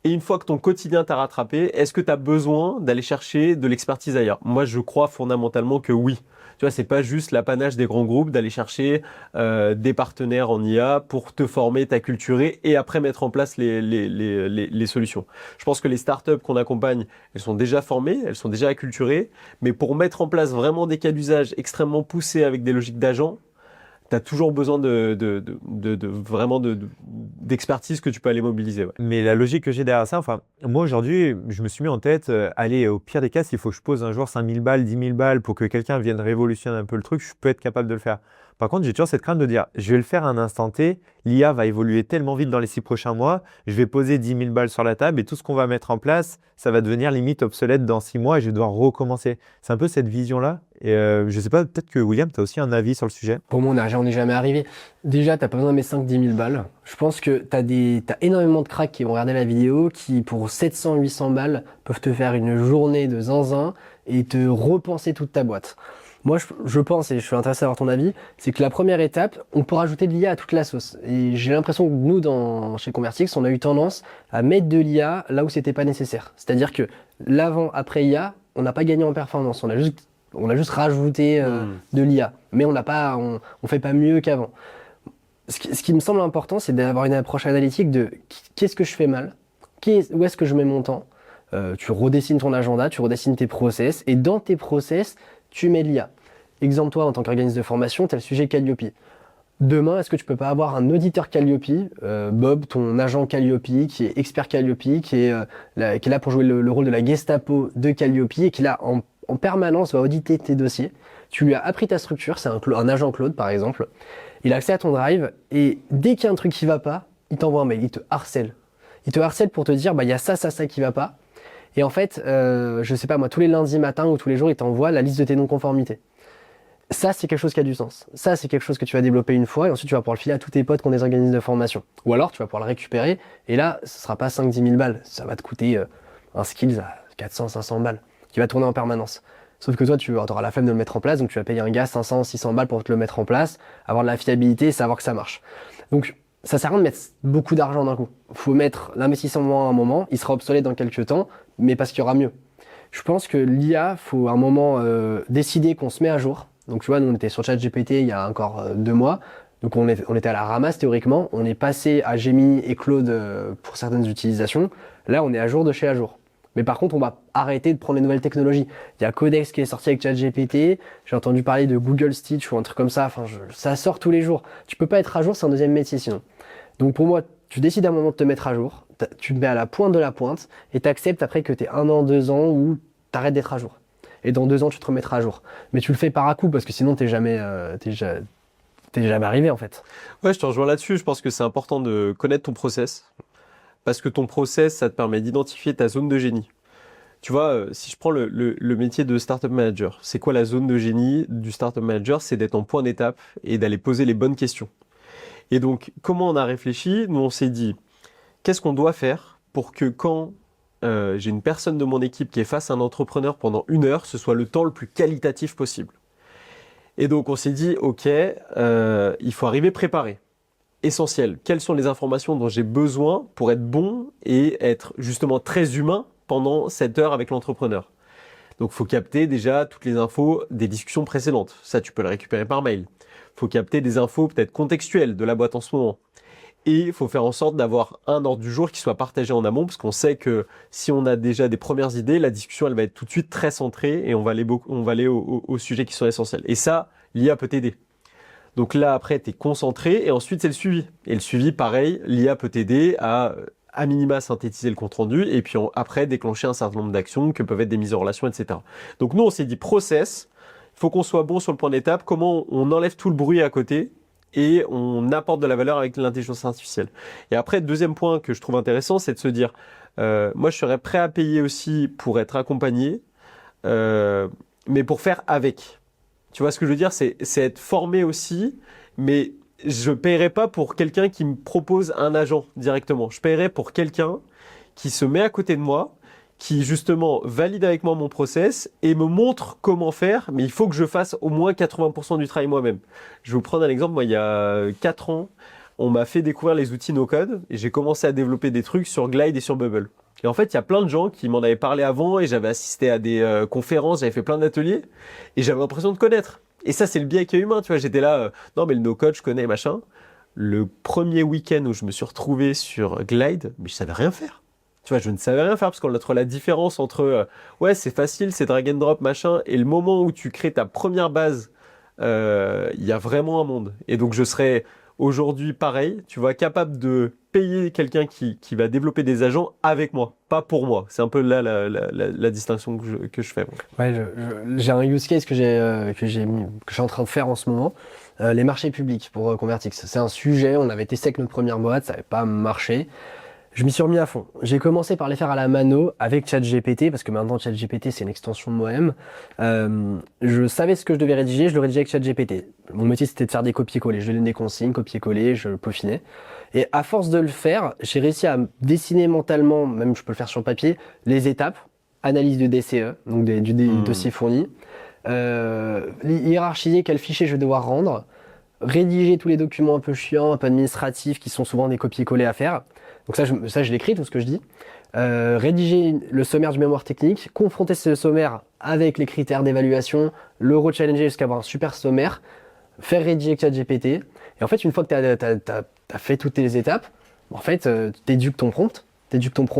et une fois que ton quotidien t'a rattrapé, est-ce que tu as besoin d'aller chercher de l'expertise ailleurs? Moi, je crois fondamentalement que oui. Tu vois, c'est pas juste l'apanage des grands groupes d'aller chercher des partenaires en IA pour te former, t'acculturer et après mettre en place les solutions. Je pense que les startups qu'on accompagne, elles sont déjà formées, elles sont déjà acculturées, mais pour mettre en place vraiment des cas d'usage extrêmement poussés avec des logiques d'agents, tu as toujours besoin vraiment d'expertise que tu peux aller mobiliser. Ouais. Mais la logique que j'ai derrière ça, enfin, moi aujourd'hui, je me suis mis en tête, allez, au pire des cas, s'il faut que je pose un jour 5000 balles, 10 000 balles pour que quelqu'un vienne révolutionner un peu le truc, je peux être capable de le faire. Par contre, j'ai toujours cette crainte de dire, je vais le faire à un instant T, l'IA va évoluer tellement vite dans les 6 prochains mois, je vais poser 10 000 balles sur la table et tout ce qu'on va mettre en place, ça va devenir limite obsolète dans 6 mois et je vais devoir recommencer. C'est un peu cette vision-là. Et je sais pas, peut-être que William, tu as aussi un avis sur le sujet. Pour moi, on n'est jamais arrivé. Déjà, t'as pas besoin de mettre 5-10 000 balles. Je pense que t'as énormément de cracks qui vont regarder la vidéo, qui pour 700-800 balles peuvent te faire une journée de zinzin et te repenser toute ta boîte. Moi, je pense, et je suis intéressé à avoir ton avis, c'est que la première étape, on peut rajouter de l'IA à toute la sauce. Et j'ai l'impression que nous, chez Convertix, on a eu tendance à mettre de l'IA là où c'était pas nécessaire. C'est-à-dire que l'avant, après IA, on n'a pas gagné en performance. On a juste rajouté de l'IA. Mais on fait pas mieux qu'avant. Ce qui me semble important, c'est d'avoir une approche analytique de qu'est-ce que je fais mal, où est-ce que je mets mon temps. Tu redessines ton agenda, tu redessines tes process, et dans tes process, tu mets de l'IA. Exemple, toi, en tant qu'organisme de formation, tu as le sujet Calliope. Demain, est-ce que tu peux pas avoir un auditeur Calliope, Bob, ton agent Calliope, qui est expert Calliope, qui est là pour jouer le rôle de la Gestapo de Calliope, et qui là, en permanence, va auditer tes dossiers. Tu lui as appris ta structure, c'est un agent Claude, par exemple. Il a accès à ton drive, et dès qu'il y a un truc qui va pas, il t'envoie un mail, il te harcèle. Il te harcèle pour te dire, il y a ça qui va pas. Et en fait, je sais pas moi, tous les lundis matin ou tous les jours, il t'envoie la liste de tes non-conformités. Ça, c'est quelque chose qui a du sens. Ça, c'est quelque chose que tu vas développer une fois et ensuite tu vas pouvoir le filer à tous tes potes qui ont des organismes de formation. Ou alors, tu vas pouvoir le récupérer et là, ce sera pas 5-10 000 balles. Ça va te coûter un skills à 400-500 balles qui va tourner en permanence. Sauf que toi, tu auras la flemme de le mettre en place, donc tu vas payer un gars 500-600 balles pour te le mettre en place, avoir de la fiabilité et savoir que ça marche. Donc, ça sert à rien de mettre beaucoup d'argent d'un coup. Faut mettre l'investissement à un moment, il sera obsolète dans quelques temps, mais parce qu'il y aura mieux. Je pense que l'IA, faut à un moment décider qu'on se met à jour. Donc tu vois, nous on était sur ChatGPT il y a encore 2 mois, donc on était à la ramasse théoriquement, on est passé à Gemini et Claude pour certaines utilisations. Là, on est à jour de chez à jour. Mais par contre, on va arrêter de prendre les nouvelles technologies. Il y a Codex qui est sorti avec ChatGPT, j'ai entendu parler de Google Stitch ou un truc comme ça, ça sort tous les jours. Tu peux pas être à jour, c'est un deuxième métier sinon. Donc pour moi, tu décides à un moment de te mettre à jour, tu te mets à la pointe de la pointe et tu acceptes après que tu aies 1 an, 2 ans où tu arrêtes d'être à jour. Et dans 2 ans, tu te remettras à jour. Mais tu le fais par à coup parce que sinon, t'es jamais arrivé en fait. Ouais, je te rejoins là-dessus. Je pense que c'est important de connaître ton process parce que ton process, ça te permet d'identifier ta zone de génie. Tu vois, si je prends le métier de startup manager, c'est quoi la zone de génie du startup manager? C'est d'être en point d'étape et d'aller poser les bonnes questions. Et donc, comment on a réfléchi? Nous, on s'est dit, qu'est-ce qu'on doit faire pour que quand j'ai une personne de mon équipe qui est face à un entrepreneur pendant 1 heure, ce soit le temps le plus qualitatif possible. Et donc, on s'est dit, OK, il faut arriver préparé. Essentiel. Quelles sont les informations dont j'ai besoin pour être bon et être justement très humain pendant cette heure avec l'entrepreneur? Donc, il faut capter déjà toutes les infos des discussions précédentes. Ça, tu peux le récupérer par mail. Il faut capter des infos peut-être contextuelles de la boîte en ce moment. Et il faut faire en sorte d'avoir un ordre du jour qui soit partagé en amont, parce qu'on sait que si on a déjà des premières idées, la discussion elle va être tout de suite très centrée et on va aller aux sujets qui sont essentiels. Et ça, l'IA peut t'aider. Donc là, après, tu es concentré et ensuite, c'est le suivi. Et le suivi, pareil, l'IA peut t'aider à minima synthétiser le compte-rendu et puis après déclencher un certain nombre d'actions que peuvent être des mises en relation, etc. Donc nous, on s'est dit process, il faut qu'on soit bon sur le point d'étape, comment on enlève tout le bruit à côté et on apporte de la valeur avec l'intelligence artificielle. Et après, deuxième point que je trouve intéressant, c'est de se dire, moi je serais prêt à payer aussi pour être accompagné, mais pour faire avec. Tu vois ce que je veux dire? C'est être formé aussi, mais je ne paierai pas pour quelqu'un qui me propose un agent directement. Je paierai pour quelqu'un qui se met à côté de moi, qui justement valide avec moi mon process et me montre comment faire, mais il faut que je fasse au moins 80% du travail moi-même. Je vais vous prendre un exemple. Moi, il y a 4 ans, on m'a fait découvrir les outils no-code et j'ai commencé à développer des trucs sur Glide et sur Bubble. Et en fait, il y a plein de gens qui m'en avaient parlé avant et j'avais assisté à des conférences, j'avais fait plein d'ateliers et j'avais l'impression de connaître. Et ça, c'est le biais qui est humain, tu vois. J'étais là, non, mais le no-code, je connais, machin. Le premier week-end où je me suis retrouvé sur Glide, mais je savais rien faire. Tu vois, je ne savais rien faire parce qu'on a trouvé la différence entre, ouais, c'est facile, c'est drag and drop, machin, et le moment où tu crées ta première base, il y a vraiment un monde. Et donc, je serais aujourd'hui pareil, tu vois, capable de payer quelqu'un qui va développer des agents avec moi, pas pour moi. C'est un peu là la distinction que je fais. Moi. Ouais, j'ai un use case que je suis en train de faire en ce moment. Les marchés publics pour Convertix. C'est un sujet, on avait testé avec notre première boîte, ça n'avait pas marché. Je m'y suis remis à fond. J'ai commencé par les faire à la mano avec ChatGPT, parce que maintenant ChatGPT c'est une extension de moi-même. Je savais ce que je devais rédiger, je le rédigeais avec ChatGPT. Mon métier c'était de faire des copier-coller. Je donnais des consignes, copier-coller, je peaufinais. Et à force de le faire, j'ai réussi à dessiner mentalement, même je peux le faire sur le papier, les étapes, analyse de DCE, donc du dossier fourni, hiérarchiser quel fichier je vais devoir rendre, rédiger tous les documents un peu chiants, un peu administratifs, qui sont souvent des copier-coller à faire. Donc ça, je l'écris, tout ce que je dis. Rédiger le sommaire du mémoire technique, confronter ce sommaire avec les critères d'évaluation, le rechallenger jusqu'à avoir un super sommaire, faire rédiger ChatGPT. Et en fait, une fois que tu as fait toutes les étapes, en fait, t'éduques ton prompt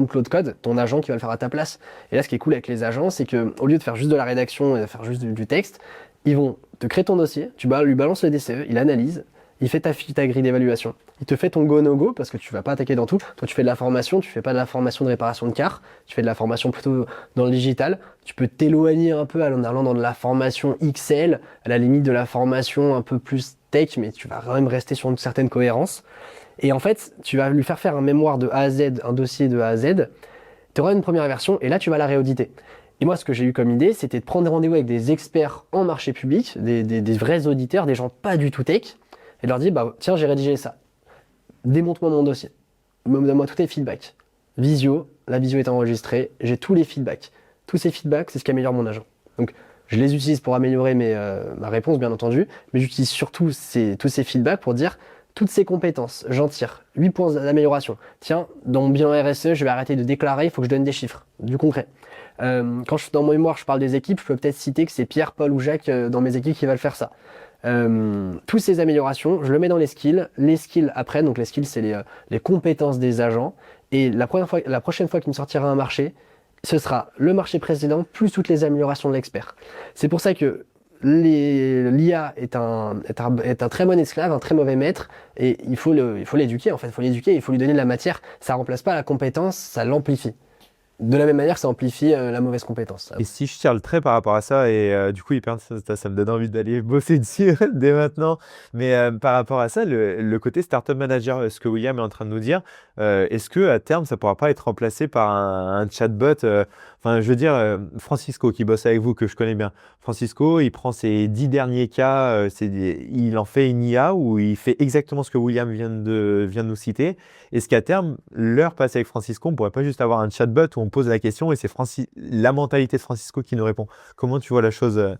Claude Code, ton agent qui va le faire à ta place. Et là, ce qui est cool avec les agents, c'est que au lieu de faire juste de la rédaction et de faire juste du texte, ils vont te créer ton dossier, tu lui balances le DCE, il analyse, il fait ta grille d'évaluation. Il te fait ton go-no-go parce que tu vas pas attaquer dans tout. Toi, tu fais de la formation, tu fais pas de la formation de réparation de car, tu fais de la formation plutôt dans le digital. Tu peux t'éloigner un peu en allant dans de la formation XL, à la limite de la formation un peu plus tech, mais tu vas quand même rester sur une certaine cohérence. Et en fait, tu vas lui faire un mémoire de A à Z, un dossier de A à Z. Tu auras une première version et là, tu vas la réauditer. Et moi, ce que j'ai eu comme idée, c'était de prendre des rendez-vous avec des experts en marché public, des vrais auditeurs, des gens pas du tout tech, et leur dire, bah, tiens, j'ai rédigé ça. Démonte-moi mon dossier. Donne-moi tous tes feedbacks. La visio est enregistrée, j'ai tous les feedbacks. Tous ces feedbacks, c'est ce qui améliore mon agent. Donc, je les utilise pour améliorer ma réponse, bien entendu, mais j'utilise surtout tous ces feedbacks pour dire toutes ces compétences, j'en tire 8 points d'amélioration. Tiens, dans mon bilan RSE, je vais arrêter de déclarer, il faut que je donne des chiffres, du concret. Quand dans mon mémoire, je parle des équipes, je peux peut-être citer que c'est Pierre, Paul ou Jacques dans mes équipes qui va le faire ça. Toutes ces améliorations, je le mets dans les skills. Les skills après, donc les skills, c'est les compétences des agents. Et la prochaine fois qu'il me sortira un marché, ce sera le marché précédent plus toutes les améliorations de l'expert. C'est pour ça que l'IA est un très bon esclave, un très mauvais maître, et il faut l'éduquer en fait, il faut l'éduquer, il faut lui donner de la matière. Ça remplace pas la compétence, ça l'amplifie. De la même manière que ça amplifie la mauvaise compétence. Et si je tire le trait par rapport à ça, et du coup, ça me donne envie d'aller bosser dessus dès maintenant. Mais par rapport à ça, le côté startup manager, ce que William est en train de nous dire, est-ce que à terme, ça pourra pas être remplacé par un chatbot Enfin, je veux dire, Francisco qui bosse avec vous, que je connais bien. Francisco, il prend ses 10 derniers cas, il en fait une IA où il fait exactement ce que William vient de nous citer. Est-ce qu'à terme, l'heure passée avec Francisco, on pourrait pas juste avoir un chatbot où on pose la question et c'est la mentalité de Francisco qui nous répond? Comment tu vois la chose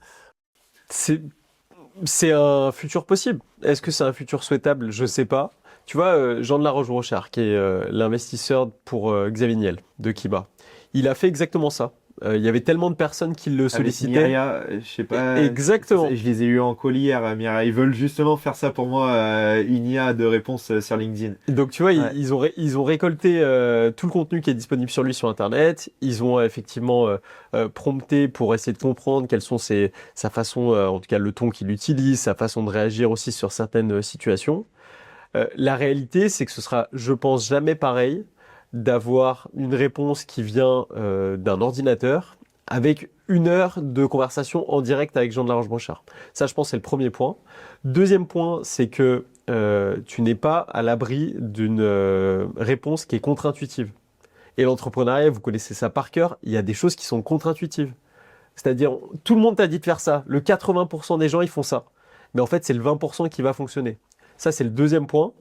C'est un futur possible. Est-ce que c'est un futur souhaitable? Je sais pas. Tu vois, Jean de la Roche-Brochard, qui est l'investisseur pour Xavier Niel de Kiba, il a fait exactement ça. Il y avait tellement de personnes qui le sollicitaient. Avec Myria, je sais pas. Exactement. Je les ai eu en call hier, Myria. Ils veulent justement faire ça pour moi, une IA de réponse sur LinkedIn. Donc tu vois, Ouais. ils ont récolté tout le contenu qui est disponible sur lui sur Internet. Ils ont effectivement prompté pour essayer de comprendre quelles sont sa façon, en tout cas le ton qu'il utilise, sa façon de réagir aussi sur certaines situations. La réalité, c'est que ce sera, je pense, jamais pareil d'avoir une réponse qui vient d'un ordinateur avec 1 heure de conversation en direct avec Jean de la Roche-Brochard. Ça, je pense, c'est le premier point. Deuxième point, c'est que tu n'es pas à l'abri d'une réponse qui est contre-intuitive. Et l'entrepreneuriat, vous connaissez ça par cœur, il y a des choses qui sont contre-intuitives. C'est-à-dire, tout le monde t'a dit de faire ça. Le 80% des gens, ils font ça. Mais en fait, c'est le 20% qui va fonctionner. Ça, c'est le deuxième point.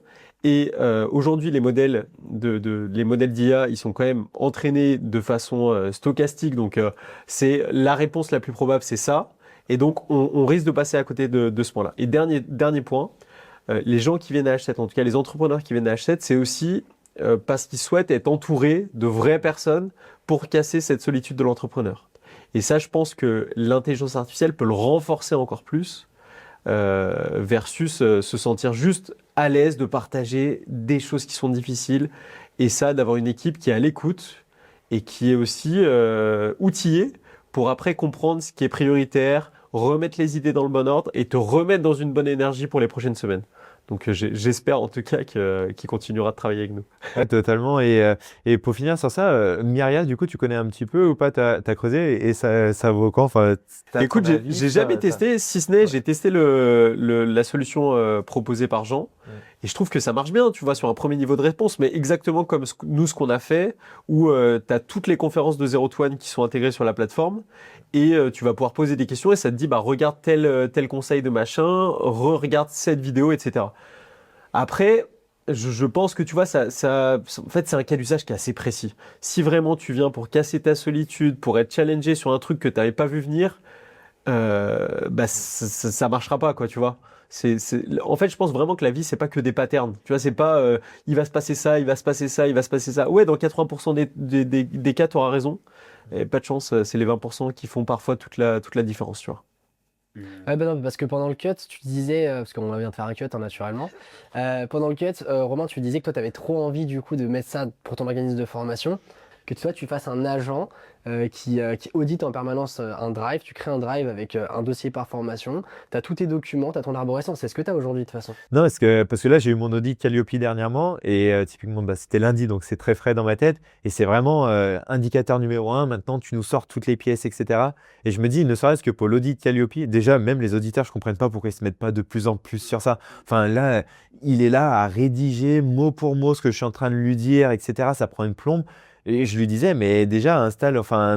Et aujourd'hui, les modèles d'IA, ils sont quand même entraînés de façon stochastique. Donc, c'est la réponse la plus probable, c'est ça. Et donc, on risque de passer à côté de ce point-là. Et dernier point, les gens qui viennent à H7, en tout cas les entrepreneurs qui viennent à H7, c'est aussi parce qu'ils souhaitent être entourés de vraies personnes pour casser cette solitude de l'entrepreneur. Et ça, je pense que l'intelligence artificielle peut le renforcer encore plus. versus se sentir juste à l'aise de partager des choses qui sont difficiles et ça, d'avoir une équipe qui est à l'écoute et qui est aussi outillée pour après comprendre ce qui est prioritaire, remettre les idées dans le bon ordre et te remettre dans une bonne énergie pour les prochaines semaines. Donc j'espère en tout cas qu'il continuera de travailler avec nous. Ouais, totalement. Et pour finir sur ça, Myriad, du coup, tu connais un petit peu ou pas? T'as creusé et ça vaut quand? Enfin, Écoute, j'ai jamais testé, si ce n'est j'ai testé la solution proposée par Jean. Et je trouve que ça marche bien, tu vois, sur un premier niveau de réponse, mais exactement comme ce qu'on a fait, où tu as toutes les conférences de Zero to One qui sont intégrées sur la plateforme, et tu vas pouvoir poser des questions, et ça te dit, bah, regarde tel conseil de machin, regarde cette vidéo, etc. Après, je pense que tu vois, en fait, c'est un cas d'usage qui est assez précis. Si vraiment tu viens pour casser ta solitude, pour être challengé sur un truc que tu n'avais pas vu venir, bah, ça marchera pas, quoi, tu vois. En fait, je pense vraiment que la vie, c'est pas que des patterns. Tu vois, c'est pas il va se passer ça, il va se passer ça, il va se passer ça. Ouais, dans 80% des cas, tu auras raison. Et pas de chance, c'est les 20% qui font parfois toute la différence, tu vois. Ouais, bah non, parce que pendant le cut, tu disais, parce qu'on vient de faire un cut hein, naturellement, pendant le cut, Romain, tu disais que toi, tu avais trop envie du coup de mettre ça pour ton organisme de formation, que toi, tu fasses un agent qui audite en permanence un drive, tu crées un drive avec un dossier par formation, tu as tous tes documents, tu as ton arborescence, c'est ce que tu as aujourd'hui de toute façon. non, parce que là, j'ai eu mon audit Calliope dernièrement et typiquement, bah, c'était lundi, donc c'est très frais dans ma tête. Et c'est vraiment indicateur numéro un. Maintenant, tu nous sors toutes les pièces, etc. Et je me dis, ne serait-ce que pour l'audit Calliope, déjà, même les auditeurs, je ne comprends pas pourquoi ils ne se mettent pas de plus en plus sur ça. Enfin, là, il est là à rédiger mot pour mot ce que je suis en train de lui dire, etc. Ça prend une plombe. Et je lui disais, mais déjà,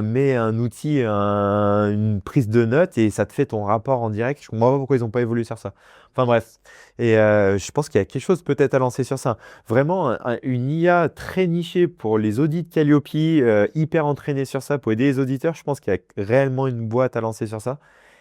mets un outil, une prise de notes et ça te fait ton rapport en direct. Je ne comprends pas pourquoi ils n'ont pas évolué sur ça. Enfin bref. Et je pense qu'il y a quelque chose peut-être à lancer sur ça. Vraiment, une IA très nichée pour les audits Calliope, hyper entraînée sur ça pour aider les auditeurs. Je pense qu'il y a réellement une boîte à lancer sur ça.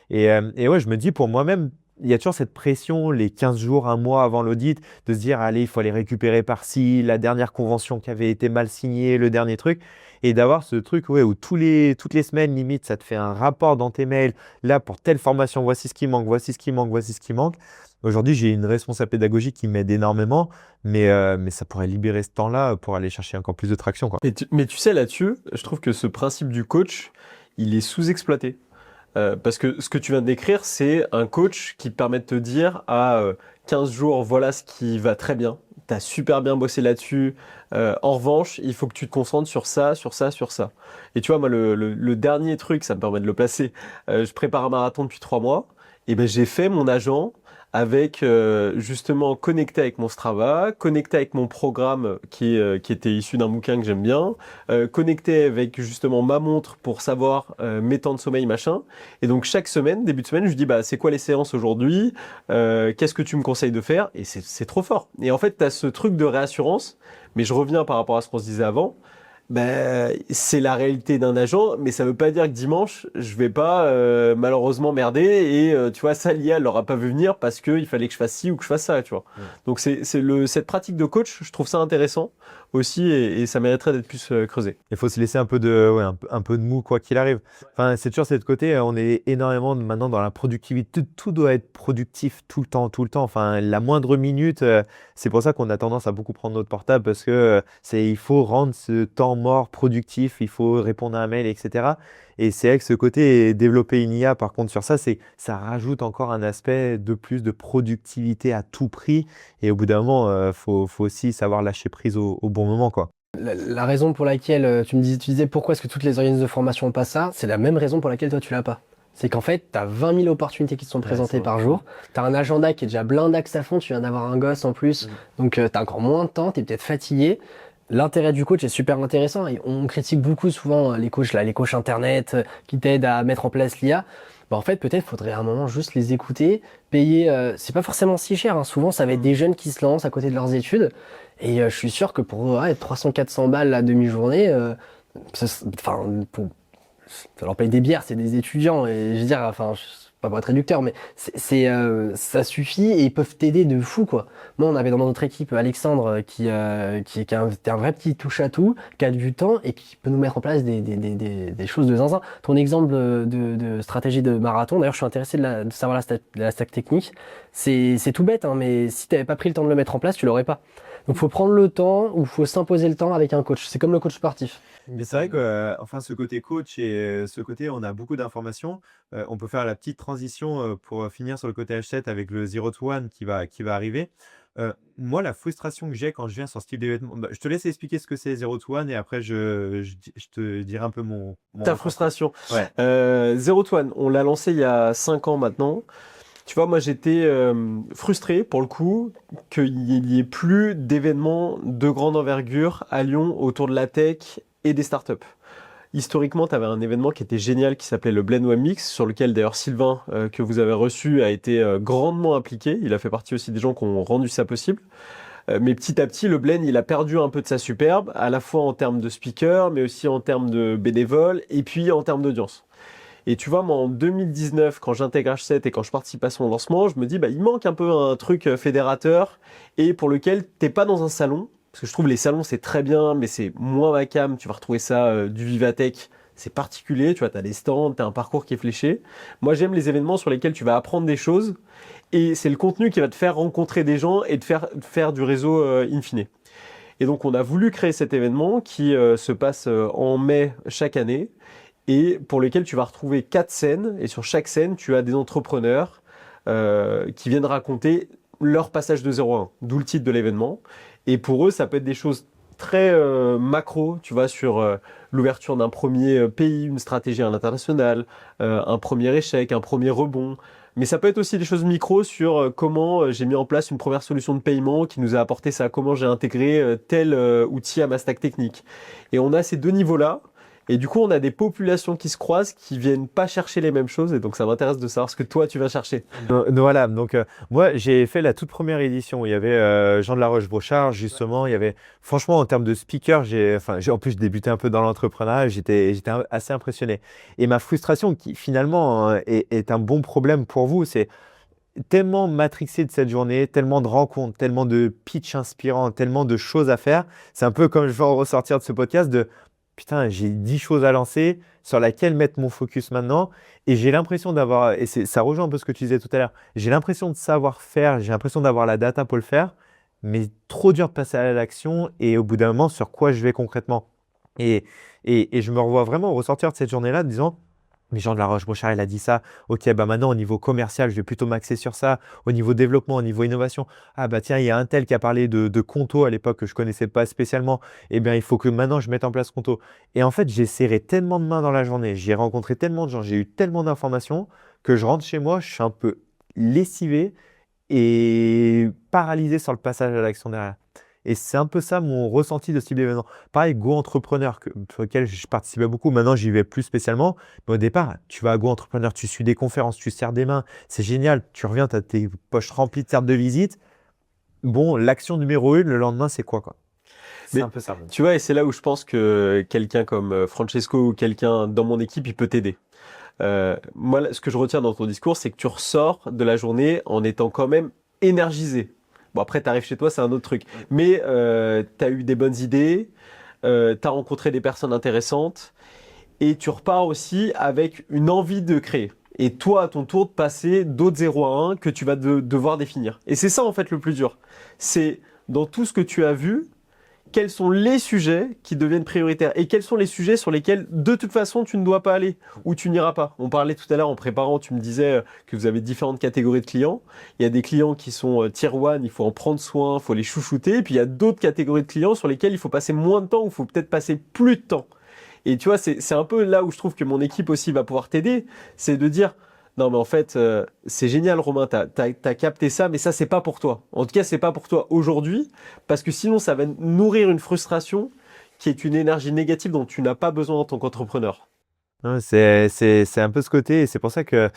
Et ouais, je me dis pour moi-même, il y a toujours cette pression, les 15 jours, un mois avant l'audit, de se dire, allez, il faut aller récupérer par-ci, la dernière convention qui avait été mal signée, le dernier truc. Et d'avoir ce truc ouais, où toutes les semaines, limite, ça te fait un rapport dans tes mails. Là, pour telle formation, voici ce qui manque, voici ce qui manque, voici ce qui manque. Aujourd'hui, j'ai une responsable pédagogique qui m'aide énormément, mais ça pourrait libérer ce temps-là pour aller chercher encore plus de traction, quoi. Mais tu sais, là-dessus, je trouve que ce principe du coach, il est sous-exploité. Parce que ce que tu viens de décrire, c'est un coach qui te permet de te dire à 15 jours, voilà ce qui va très bien. Tu as super bien bossé là-dessus. En revanche, il faut que tu te concentres sur ça, sur ça, sur ça. Et tu vois, moi, le dernier truc, ça me permet de le placer. Je prépare un marathon depuis 3 mois. Et ben, j'ai fait mon agent avec justement connecté avec mon Strava, connecté avec mon programme qui était issu d'un bouquin que j'aime bien, connecté avec justement ma montre pour savoir mes temps de sommeil, machin. Et donc chaque semaine, début de semaine, je dis bah c'est quoi les séances aujourd'hui, qu'est-ce que tu me conseilles de faire? Et c'est trop fort. Et en fait, tu as ce truc de réassurance, mais je reviens par rapport à ce qu'on se disait avant. Ben, c'est la réalité d'un agent, mais ça veut pas dire que dimanche, je vais pas malheureusement merder et tu vois, ça l'IA elle l'aura pas vu venir parce qu'il fallait que je fasse ci ou que je fasse ça, tu vois. Donc cette pratique de coach, je trouve ça intéressant aussi et ça mériterait d'être plus creusé. Il faut se laisser un peu un peu de mou quoi qu'il arrive. Enfin, c'est toujours de côté, on est énormément maintenant dans la productivité. Tout doit être productif tout le temps, tout le temps. Enfin, la moindre minute, c'est pour ça qu'on a tendance à beaucoup prendre notre portable parce que il faut rendre ce temps mort productif, il faut répondre à un mail, etc. Et c'est vrai que ce côté développer une IA, par contre, sur ça, ça rajoute encore un aspect de plus de productivité à tout prix. Et au bout d'un moment, faut aussi savoir lâcher prise au bon moment, quoi. La raison pour laquelle tu disais pourquoi est-ce que toutes les organismes de formation ont pas ça, c'est la même raison pour laquelle toi tu l'as pas. C'est qu'en fait, tu as 20 000 opportunités qui te sont présentées par jour. Tu as un agenda qui est déjà blindax à fond, tu viens d'avoir un gosse en plus, donc tu as encore moins de temps, tu es peut-être fatigué. L'intérêt du coach est super intéressant et on critique beaucoup souvent les coachs internet qui t'aident à mettre en place l'IA. Bah en fait, peut-être faudrait à un moment juste les écouter, payer. C'est pas forcément si cher, hein. Souvent, ça va être des jeunes qui se lancent à côté de leurs études. Et je suis sûr que pour 300-400 balles la demi-journée, ça leur paye des bières, c'est des étudiants. Et je veux dire, enfin, pas pour être réducteur, mais ça suffit et ils peuvent t'aider de fou, quoi. Moi, on avait dans notre équipe Alexandre qui est un vrai petit touche-à-tout, qui a du temps et qui peut nous mettre en place des choses de zinzin. Ton exemple de stratégie de marathon, d'ailleurs, je suis intéressé de savoir la stack technique. C'est tout bête, hein, mais si tu n'avais pas pris le temps de le mettre en place, tu l'aurais pas. Donc, faut prendre le temps ou faut s'imposer le temps avec un coach. C'est comme le coach sportif. Mais c'est vrai que, enfin, ce côté coach et ce côté, on a beaucoup d'informations. On peut faire la petite transition pour finir sur le côté H7 avec le Zero to One qui va arriver. Moi, la frustration que j'ai quand je viens sur ce type d'événement, bah, je te laisse expliquer ce que c'est Zero to One et après, je te dirai un peu mon Ta ressenti. frustration. Ouais. Zero to One, on l'a lancé il y a 5 ans maintenant. Tu vois, moi j'étais frustré pour le coup qu'il n'y ait plus d'événements de grande envergure à Lyon autour de la tech et des startups. Historiquement, tu avais un événement qui était génial qui s'appelait le Blend Web Mix, sur lequel d'ailleurs Sylvain, que vous avez reçu, a été grandement impliqué. Il a fait partie aussi des gens qui ont rendu ça possible. Mais petit à petit, le Blend, il a perdu un peu de sa superbe, à la fois en termes de speakers, mais aussi en termes de bénévoles, et puis en termes d'audience. Et tu vois, moi, en 2019, quand j'intègre H7 et quand je participe à son lancement, je me dis, bah, il manque un peu un truc fédérateur et pour lequel t'es pas dans un salon. Parce que je trouve les salons, c'est très bien, mais c'est moins ma cam. Tu vas retrouver ça du Vivatech. C'est particulier, tu vois, t'as des stands, t'as un parcours qui est fléché. Moi, j'aime les événements sur lesquels tu vas apprendre des choses et c'est le contenu qui va te faire rencontrer des gens et te faire du réseau in fine. Et donc, on a voulu créer cet événement qui se passe en mai chaque année et pour lesquels tu vas retrouver 4 scènes. Et sur chaque scène, tu as des entrepreneurs qui viennent raconter leur passage de 0 à 1, d'où le titre de l'événement. Et pour eux, ça peut être des choses très macro, tu vois, sur l'ouverture d'un premier pays, une stratégie à l'international, un premier échec, un premier rebond. Mais ça peut être aussi des choses micro sur comment j'ai mis en place une première solution de paiement qui nous a apporté ça, comment j'ai intégré tel outil à ma stack technique. Et on a ces deux niveaux-là. Et du coup, on a des populations qui se croisent, qui viennent pas chercher les mêmes choses. Et donc, ça m'intéresse de savoir ce que toi, tu vas chercher. Voilà, donc moi j'ai fait la toute première édition où il y avait Jean de la Roche-Brochard, justement. Il y avait, franchement, en termes de speaker, en plus, je débutais un peu dans l'entrepreneuriat, j'étais assez impressionné. Et ma frustration, qui finalement est un bon problème pour vous, c'est tellement matrixé de cette journée, tellement de rencontres, tellement de pitch inspirants, tellement de choses à faire. C'est un peu comme je vais en ressortir de ce podcast de putain, j'ai 10 choses à lancer sur laquelle mettre mon focus maintenant. Et j'ai l'impression d'avoir, et ça rejoint un peu ce que tu disais tout à l'heure, j'ai l'impression de savoir faire, j'ai l'impression d'avoir la data pour le faire, mais trop dur de passer à l'action et au bout d'un moment, sur quoi je vais concrètement. Et, et je me revois vraiment ressortir de cette journée-là en disant, mais Jean de la Roche-Brochard, il a dit ça. Ok, bah maintenant, au niveau commercial, je vais plutôt m'axer sur ça. Au niveau développement, au niveau innovation, ah bah tiens, il y a un tel qui a parlé de Conto à l'époque que je connaissais pas spécialement. Eh bien, il faut que maintenant, je mette en place Conto. Et en fait, j'ai serré tellement de mains dans la journée, j'ai rencontré tellement de gens, j'ai eu tellement d'informations que je rentre chez moi, je suis un peu lessivé et paralysé sur le passage à l'action derrière. Et c'est un peu ça mon ressenti de ce type d'événement. Pareil, Go Entrepreneur, sur lequel je participais beaucoup, maintenant j'y vais plus spécialement. Mais au départ, tu vas à Go Entrepreneur, tu suis des conférences, tu serres des mains, c'est génial. Tu reviens, tu as tes poches remplies de cartes de visite. Bon, l'action numéro 1, le lendemain, c'est quoi? C'est Mais un peu ça. tu vois, et c'est là où je pense que quelqu'un comme Francesco ou quelqu'un dans mon équipe, il peut t'aider. Moi, ce que je retiens dans ton discours, c'est que tu ressors de la journée en étant quand même énergisé. Bon, après, tu arrives chez toi, c'est un autre truc. Mais tu as eu des bonnes idées, tu as rencontré des personnes intéressantes, et tu repars aussi avec une envie de créer. Et toi, à ton tour, de passer d'autres 0 à 1 que tu vas devoir définir. Et c'est ça, en fait, le plus dur. C'est dans tout ce que tu as vu, quels sont les sujets qui deviennent prioritaires et quels sont les sujets sur lesquels de toute façon tu ne dois pas aller ou tu n'iras pas. On parlait tout à l'heure en préparant, tu me disais que vous avez différentes catégories de clients. Il y a des clients qui sont tier 1, il faut en prendre soin, il faut les chouchouter. Et puis il y a d'autres catégories de clients sur lesquels il faut passer moins de temps ou il faut peut-être passer plus de temps. Et tu vois, c'est un peu là où je trouve que mon équipe aussi va pouvoir t'aider, c'est de dire non mais en fait c'est génial Romain, t'as capté ça, mais ça c'est pas pour toi. En tout cas c'est pas pour toi aujourd'hui, parce que sinon ça va nourrir une frustration qui est une énergie négative dont tu n'as pas besoin en tant qu'entrepreneur. Ouais, c'est un peu ce côté, et c'est pour ça que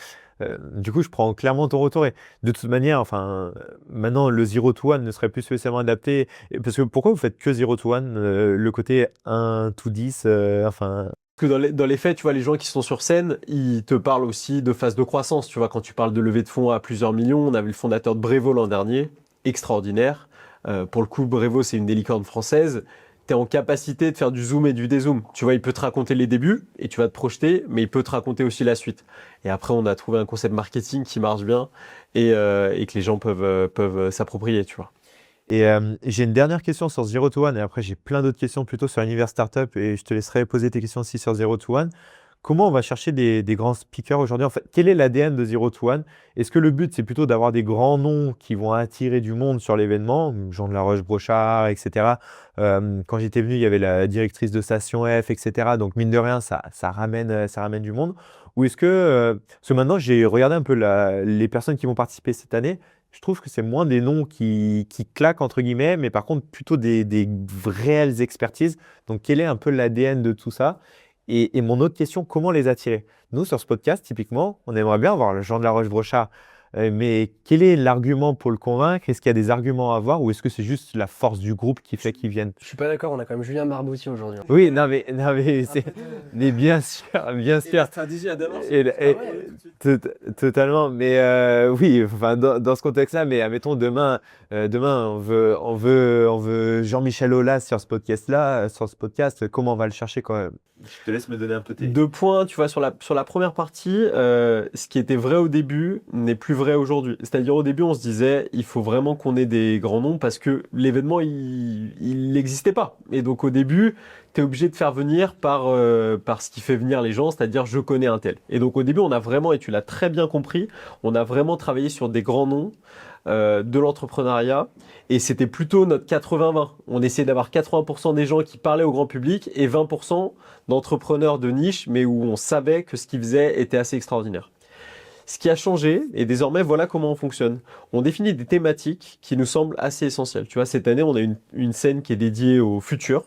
du coup, je prends clairement ton retour. Et de toute manière, enfin, maintenant, le Zero to One ne serait plus spécialement adapté. Parce que pourquoi vous faites que Zero to One, le côté 1 to 10, enfin, Parce que dans les faits, tu vois, les gens qui sont sur scène, ils te parlent aussi de phase de croissance. Tu vois, quand tu parles de levée de fonds à plusieurs millions, on avait le fondateur de Brevo l'an dernier, extraordinaire. Pour le coup, Brevo, c'est une des licornes françaises. Tu es en capacité de faire du zoom et du dézoom. Tu vois, il peut te raconter les débuts et tu vas te projeter, mais il peut te raconter aussi la suite. Et après, on a trouvé un concept marketing qui marche bien et que les gens peuvent s'approprier, tu vois. Et j'ai une dernière question sur Zero to One, et après j'ai plein d'autres questions plutôt sur l'univers startup, et je te laisserai poser tes questions aussi sur Zero to One. Comment on va chercher des grands speakers aujourd'hui? En fait, quel est l'ADN de Zero to One? Est-ce que le but, c'est plutôt d'avoir des grands noms qui vont attirer du monde sur l'événement, Jean de la Roche-Brochard, etc. Quand j'étais venu, il y avait la directrice de Station F, etc. Donc, mine de rien, ça ramène du monde. Ou est-ce que, parce que maintenant, j'ai regardé un peu les personnes qui vont participer cette année, je trouve que c'est moins des noms qui claquent, entre guillemets, mais par contre, plutôt des réelles expertises. Donc, quel est un peu l'ADN de tout ça? Et mon autre question, comment les attirer? Nous, sur ce podcast, typiquement, on aimerait bien avoir le Jean de la Roche-Brochard. Mais quel est l'argument pour le convaincre? Est-ce qu'il y a des arguments à avoir ou est-ce que c'est juste la force du groupe qui fait qu'ils viennent? Je suis pas d'accord, on a quand même Julien Marboutier aujourd'hui. Oui, mais bien sûr, bien sûr. stratégie à d'avance. Totalement, mais oui, enfin, dans ce contexte-là, mais admettons demain, on veut Jean-Michel Aulas sur ce podcast-là, sur ce podcast, comment on va le chercher quand même? Je te laisse me donner un peu tes... 2 points, tu vois, sur la première partie, ce qui était vrai au début n'est plus vrai aujourd'hui. C'est-à-dire au début, on se disait, il faut vraiment qu'on ait des grands noms parce que l'événement, il n'existait pas. Et donc au début, tu es obligé de faire venir par ce qui fait venir les gens, c'est-à-dire je connais un tel. Et donc au début, on a vraiment, et tu l'as très bien compris, on a vraiment travaillé sur des grands noms de l'entrepreneuriat. Et c'était plutôt notre 80-20. On essayait d'avoir 80% des gens qui parlaient au grand public et 20% d'entrepreneurs de niche, mais où on savait que ce qu'ils faisaient était assez extraordinaire. Ce qui a changé, et désormais, voilà comment on fonctionne. On définit des thématiques qui nous semblent assez essentielles. Tu vois, cette année, on a une scène qui est dédiée au futur.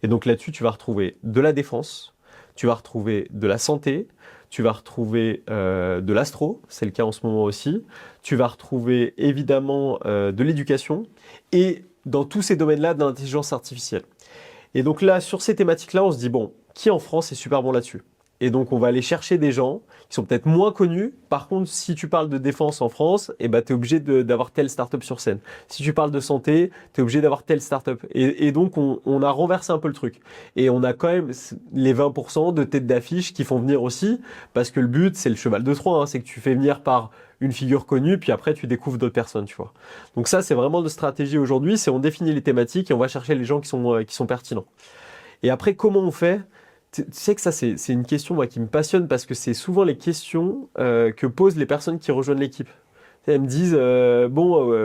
Et donc là-dessus, tu vas retrouver de la défense, tu vas retrouver de la santé, tu vas retrouver de l'astro, c'est le cas en ce moment aussi. Tu vas retrouver évidemment de l'éducation et dans tous ces domaines-là, de l'intelligence artificielle. Et donc là, sur ces thématiques-là, on se dit, bon, qui en France est super bon là-dessus? Et donc, on va aller chercher des gens qui sont peut-être moins connus. Par contre, si tu parles de défense en France, eh ben, tu es obligé d'avoir telle startup sur scène. Si tu parles de santé, tu es obligé d'avoir telle startup. Et donc, on a renversé un peu le truc. Et on a quand même les 20% de têtes d'affiche qui font venir aussi, parce que le but, c'est le cheval de Troie, hein, c'est que tu fais venir par une figure connue, puis après, tu découvres d'autres personnes, tu vois. Donc ça, c'est vraiment de stratégie aujourd'hui, c'est on définit les thématiques et on va chercher les gens qui sont pertinents. Et après, comment on fait? Tu sais que ça, c'est une question moi, qui me passionne parce que c'est souvent les questions que posent les personnes qui rejoignent l'équipe. Elles me disent,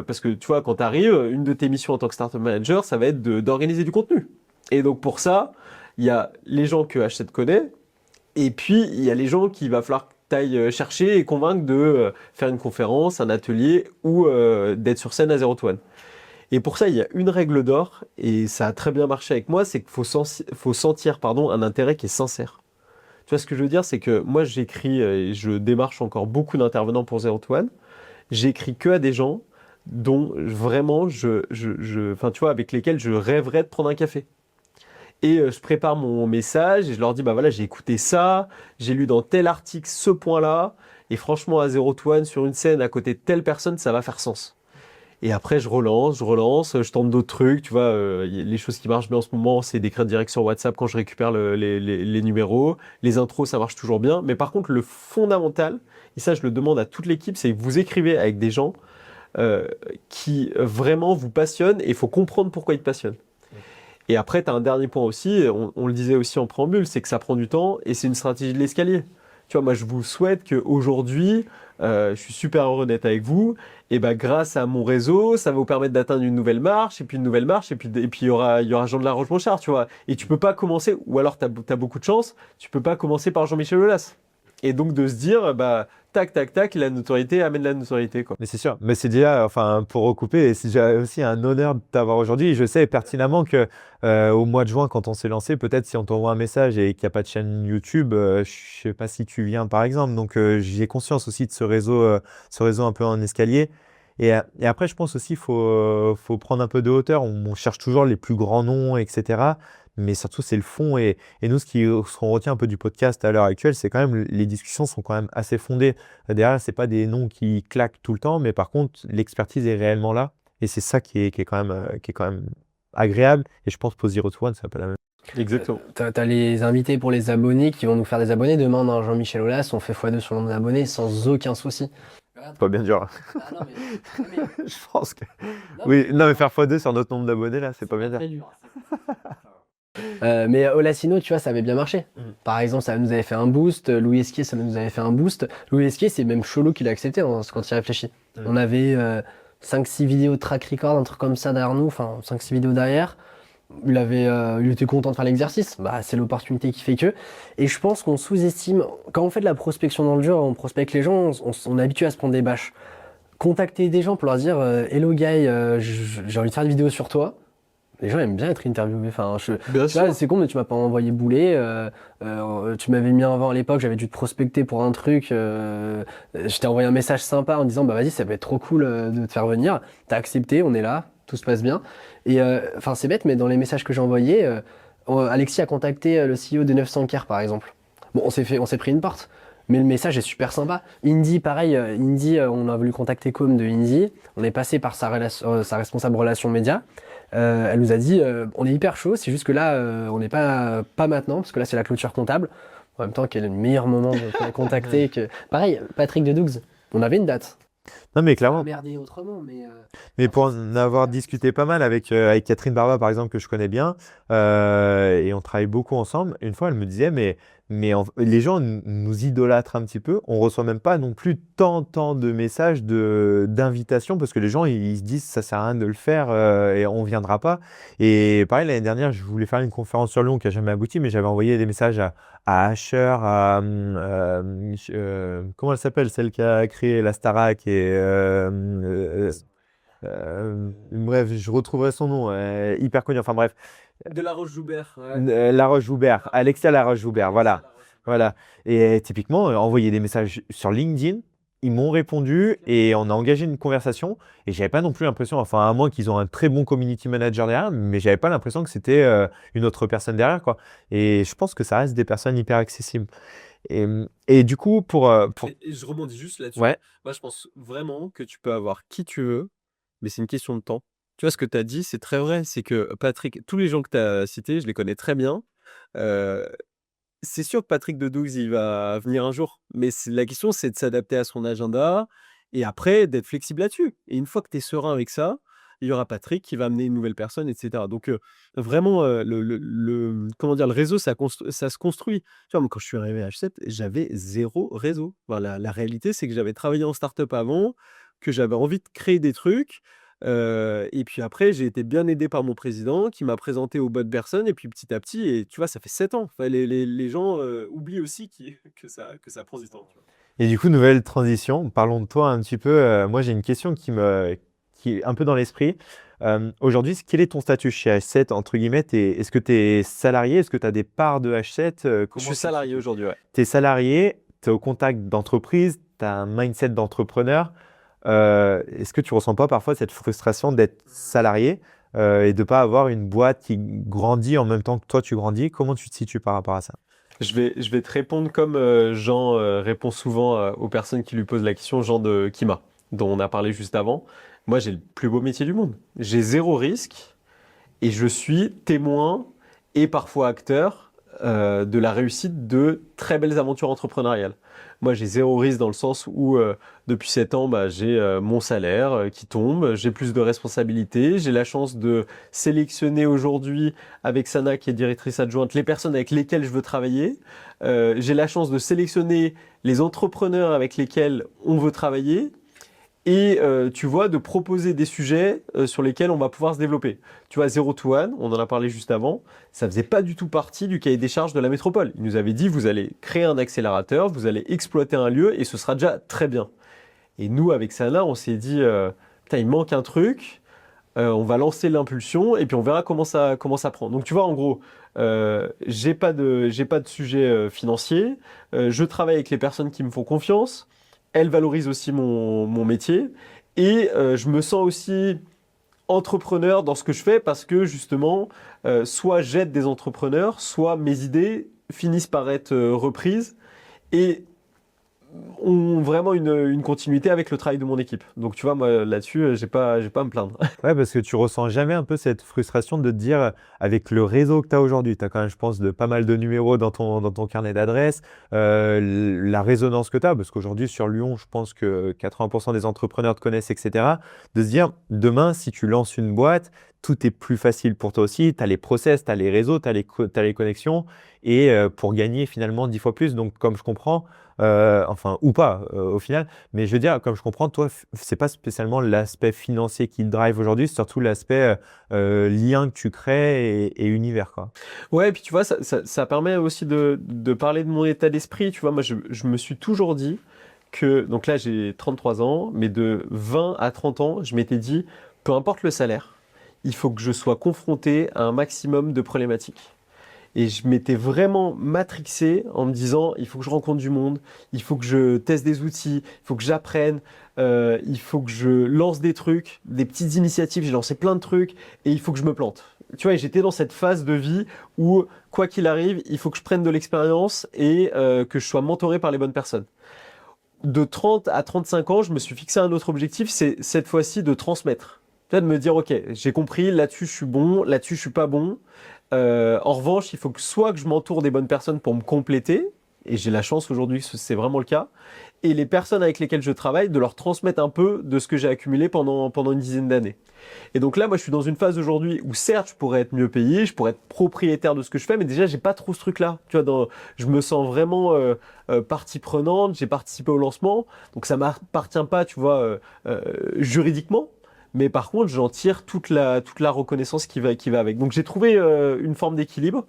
parce que tu vois, quand tu arrives, une de tes missions en tant que startup manager, ça va être d'organiser du contenu. Et donc pour ça, il y a les gens que H7 connaît, et puis il y a les gens qu'il va falloir que tu ailles chercher et convaincre de faire une conférence, un atelier ou d'être sur scène à Zero to One. Et pour ça, il y a une règle d'or, et ça a très bien marché avec moi, c'est qu'il faut sentir un intérêt qui est sincère. Tu vois ce que je veux dire? C'est que moi, j'écris et je démarche encore beaucoup d'intervenants pour Zero to One. J'écris que à des gens dont vraiment, enfin, tu vois, avec lesquels je rêverais de prendre un café. Et je prépare mon message et je leur dis, bah voilà, j'ai écouté ça, j'ai lu dans tel article ce point-là, et franchement, à Zero to One, sur une scène à côté de telle personne, ça va faire sens. Et après, je relance, je tente d'autres trucs. Tu vois, les choses qui marchent bien en ce moment, c'est d'écrire direct sur WhatsApp quand je récupère les numéros. Les intros, ça marche toujours bien. Mais par contre, le fondamental, et ça, je le demande à toute l'équipe, c'est que vous écrivez avec des gens qui vraiment vous passionnent et il faut comprendre pourquoi ils te passionnent. Et après, tu as un dernier point aussi, on le disait aussi en préambule, c'est que ça prend du temps et c'est une stratégie de l'escalier. Tu vois, moi, je vous souhaite qu'aujourd'hui, je suis super heureux d'être avec vous. Et bah, grâce à mon réseau, ça va vous permettre d'atteindre une nouvelle marche, et puis une nouvelle marche, et puis il y aura Jean de la Roche-Brochard, tu vois. Et tu peux pas commencer, ou alors tu as beaucoup de chance, tu peux pas commencer par Jean-Michel Aulas. Et donc de se dire, bah, tac, tac, tac, la notoriété amène la notoriété, quoi. Mais c'est sûr, mais c'est déjà, enfin, pour recouper, c'est déjà aussi un honneur de t'avoir aujourd'hui. Je sais pertinemment que au mois de juin, quand on s'est lancé, peut-être si on t'envoie un message et qu'il n'y a pas de chaîne YouTube, je sais pas si tu viens, par exemple. Donc, j'ai conscience aussi de ce réseau un peu en escalier. Et après, je pense aussi qu'il faut prendre un peu de hauteur. On cherche toujours les plus grands noms, etc. mais surtout c'est le fond. Et nous, ce qu'on retient un peu du podcast à l'heure actuelle, c'est quand même les discussions sont quand même assez fondées. Derrière, c'est pas des noms qui claquent tout le temps, mais par contre, l'expertise est réellement là. Et c'est ça qui est quand même agréable. Et je pense pour Zero to One, c'est un peu la même. Exactement. T'as les invités pour les abonnés qui vont nous faire des abonnés. Demain, on a un Jean-Michel Aulas, on fait x2 sur le nombre d'abonnés sans aucun souci. C'est pas bien dur. Ah non, mais- Je pense que. Non, Oui, non, mais faire x2 sur notre nombre d'abonnés, là, c'est pas bien dur. très dur. Mais Olasino, tu vois, ça avait bien marché. Par exemple, ça nous avait fait un boost. Louis Esquier, ça nous avait fait un boost. Louis Esquier, c'est même Cholo qui l'a accepté quand il réfléchit. On avait 5-6 vidéos de track record, un truc comme ça derrière nous, enfin 5-6 vidéos derrière. Il était content de faire l'exercice. Bah, c'est l'opportunité qui fait que. Et je pense qu'on sous-estime. Quand on fait de la prospection dans le dur, on prospecte les gens, on est habitué à se prendre des bâches. Contacter des gens pour leur dire Hello Guy, j'ai envie de faire une vidéo sur toi. Les gens aiment bien être interviewés. Enfin, Bien tu vois, c'est con, mais tu m'as pas envoyé bouler. Tu m'avais mis un vent à l'époque, j'avais dû te prospecter pour un truc. Je t'ai envoyé un message sympa en disant bah vas-y, ça peut être trop cool de te faire venir. T'as accepté, on est là, tout se passe bien. Et enfin, c'est bête, mais dans les messages que j'ai envoyés, Alexis a contacté le CEO de 900 Care par exemple. Bon, on s'est pris une porte. Mais le message est super sympa. Indy, pareil, on a voulu contacter Com de Indy. On est passé par sa responsable relations médias. Elle nous a dit on est hyper chaud, c'est juste que là on n'est pas maintenant parce que là c'est la clôture comptable. En même temps, quel est le meilleur moment de te contacter que pareil, Patrick de Dougs, on avait une date. Non, mais clairement. Merdé autrement, Mais pour en avoir discuté pas mal avec Catherine Barba, par exemple, que je connais bien, et on travaille beaucoup ensemble, une fois, elle me disait, les gens nous idolâtrent un petit peu. On reçoit même pas non plus tant de messages d'invitation parce que les gens, ils se disent, ça sert à rien de le faire et on viendra pas. Et pareil, l'année dernière, je voulais faire une conférence sur Lyon qui a jamais abouti, mais j'avais envoyé des messages à Asher, comment elle s'appelle, celle qui a créé la Starac et bref, je retrouverai son nom, hyper connu. Enfin bref, De la Roche-Joubert. La Roche-Joubert, Alexia La Roche-Joubert, voilà. Voilà. Et typiquement, envoyer des messages sur LinkedIn, ils m'ont répondu et on a engagé une conversation. Et j'avais pas non plus l'impression, enfin, à moins qu'ils ont un très bon community manager derrière, mais j'avais pas l'impression que c'était une autre personne derrière, quoi. Et je pense que ça reste des personnes hyper accessibles. Et du coup, Et je rebondis juste là-dessus. Ouais, Moi, je pense vraiment que tu peux avoir qui tu veux, mais c'est une question de temps. Tu vois, ce que tu as dit, c'est très vrai. C'est que Patrick, tous les gens que tu as cités, je les connais très bien. Euh, c'est sûr que Patrick de Dougs, il va venir un jour. Mais la question, c'est de s'adapter à son agenda et après d'être flexible là-dessus. Et une fois que tu es serein avec ça, il y aura Patrick qui va amener une nouvelle personne, etc. Donc, vraiment, comment dire, le réseau, ça se construit. Tu vois, moi, quand je suis arrivé à H7, j'avais zéro réseau. Enfin, la réalité, c'est que j'avais travaillé en start-up avant, que j'avais envie de créer des trucs. Et puis après, j'ai été bien aidé par mon président qui m'a présenté aux bonnes personnes. Et puis petit à petit, et tu vois, ça fait 7 ans. Enfin, les gens oublient aussi que ça prend du temps. Tu vois. et du coup, nouvelle transition. Parlons de toi un petit peu. Moi, j'ai une question qui est un peu dans l'esprit. Aujourd'hui, quel est ton statut chez H7, entre guillemets? Est-ce que tu es salarié? Est-ce que tu as des parts de H7? Je suis salarié aujourd'hui, ouais. Tu es salarié, tu es au contact d'entreprise, tu as un mindset d'entrepreneur. Est-ce que tu ressens pas parfois cette frustration d'être salarié et de ne pas avoir une boîte qui grandit en même temps que toi tu grandis? Comment tu te situes par rapport à ça? Je vais te répondre comme Jean répond souvent aux personnes qui lui posent la question, Jean de Kima, dont on a parlé juste avant. Moi, j'ai le plus beau métier du monde. J'ai zéro risque et je suis témoin et parfois acteur de la réussite de très belles aventures entrepreneuriales. Moi, j'ai zéro risque dans le sens où depuis 7 ans, bah, j'ai mon salaire qui tombe, j'ai plus de responsabilités, j'ai la chance de sélectionner aujourd'hui avec Sana, qui est directrice adjointe, les personnes avec lesquelles je veux travailler. J'ai la chance de sélectionner les entrepreneurs avec lesquels on veut travailler. Et tu vois, de proposer des sujets sur lesquels on va pouvoir se développer. Tu vois, Zero to One, on en a parlé juste avant, ça faisait pas du tout partie du cahier des charges de la métropole. Il nous avait dit, vous allez créer un accélérateur, vous allez exploiter un lieu et ce sera déjà très bien. Et nous, avec Sana, on s'est dit, putain, il manque un truc, on va lancer l'impulsion et puis on verra comment ça prend. Donc tu vois, en gros, j'ai pas de sujet financier, je travaille avec les personnes qui me font confiance. Elle valorise aussi mon métier et je me sens aussi entrepreneur dans ce que je fais parce que justement, soit j'aide des entrepreneurs, soit mes idées finissent par être reprises et ont vraiment une continuité avec le travail de mon équipe. Donc tu vois, moi là-dessus, j'ai pas à me plaindre. Ouais, parce que tu ressens jamais un peu cette frustration de te dire, avec le réseau que tu as aujourd'hui, tu as quand même, je pense, de pas mal de numéros dans ton carnet d'adresses, la résonance que tu as, parce qu'aujourd'hui sur Lyon, je pense que 80% des entrepreneurs te connaissent, etc. De se dire, demain, si tu lances une boîte, tout est plus facile pour toi aussi, tu as les process, tu as les réseaux, tu as les connexions, et pour gagner finalement 10 fois plus. Donc comme je comprends, enfin, ou pas au final, mais je veux dire, comme je comprends, toi, c'est pas spécialement l'aspect financier qui te drive aujourd'hui, c'est surtout l'aspect lien que tu crées et univers, quoi. Ouais, et puis tu vois, ça permet aussi de parler de mon état d'esprit. Tu vois, moi, je me suis toujours dit que, donc là, j'ai 33 ans, mais de 20 à 30 ans, je m'étais dit, peu importe le salaire, il faut que je sois confronté à un maximum de problématiques. Et je m'étais vraiment matrixé en me disant, il faut que je rencontre du monde, il faut que je teste des outils, il faut que j'apprenne, il faut que je lance des trucs, des petites initiatives, j'ai lancé plein de trucs, et il faut que je me plante. Tu vois, et j'étais dans cette phase de vie où, quoi qu'il arrive, il faut que je prenne de l'expérience et que je sois mentoré par les bonnes personnes. De 30 à 35 ans, je me suis fixé un autre objectif, c'est cette fois-ci de transmettre. Tu vois, de me dire, ok, j'ai compris, là-dessus je suis bon, là-dessus je suis pas bon. En revanche, il faut que soit que je m'entoure des bonnes personnes pour me compléter, et j'ai la chance aujourd'hui que c'est vraiment le cas, et les personnes avec lesquelles je travaille, de leur transmettre un peu de ce que j'ai accumulé pendant une dizaine d'années. Et donc là, moi, je suis dans une phase aujourd'hui où certes, je pourrais être mieux payé, je pourrais être propriétaire de ce que je fais, mais déjà, j'ai pas trop ce truc-là. Tu vois, je me sens vraiment partie prenante, j'ai participé au lancement, donc ça m'appartient pas, tu vois, juridiquement. Mais par contre, j'en tire toute la reconnaissance qui va avec. Donc j'ai trouvé une forme d'équilibre.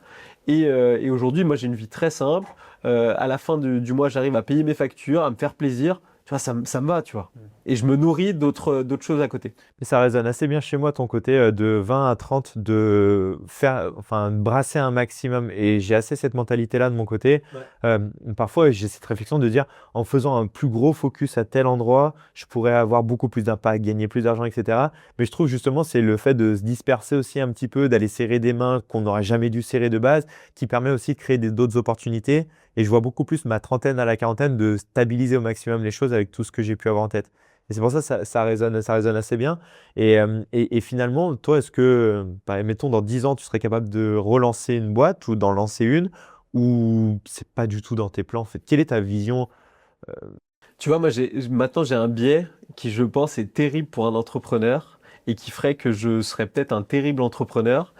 Et aujourd'hui, moi, j'ai une vie très simple. À la fin du mois, j'arrive à payer mes factures, à me faire plaisir. Tu vois, ça me va, tu vois. Et je me nourris d'autres choses à côté. Mais ça résonne assez bien chez moi, ton côté de 20 à 30, de faire, enfin, de brasser un maximum. Et j'ai assez cette mentalité-là de mon côté. Ouais. Parfois, j'ai cette réflexion de dire, en faisant un plus gros focus à tel endroit, je pourrais avoir beaucoup plus d'impact, gagner plus d'argent, etc. Mais je trouve justement, c'est le fait de se disperser aussi un petit peu, d'aller serrer des mains qu'on n'aurait jamais dû serrer de base, qui permet aussi de créer d'autres opportunités. Et je vois beaucoup plus ma trentaine à la quarantaine de stabiliser au maximum les choses avec tout ce que j'ai pu avoir en tête. Et c'est pour ça que ça résonne assez bien. Et finalement, toi, est-ce que, mettons, dans 10 ans, tu serais capable de relancer une boîte ou d'en lancer une, ou c'est pas du tout dans tes plans, en fait? Quelle est ta vision? Tu vois, moi, maintenant, j'ai un biais qui, je pense, est terrible pour un entrepreneur et qui ferait que je serais peut-être un terrible entrepreneur.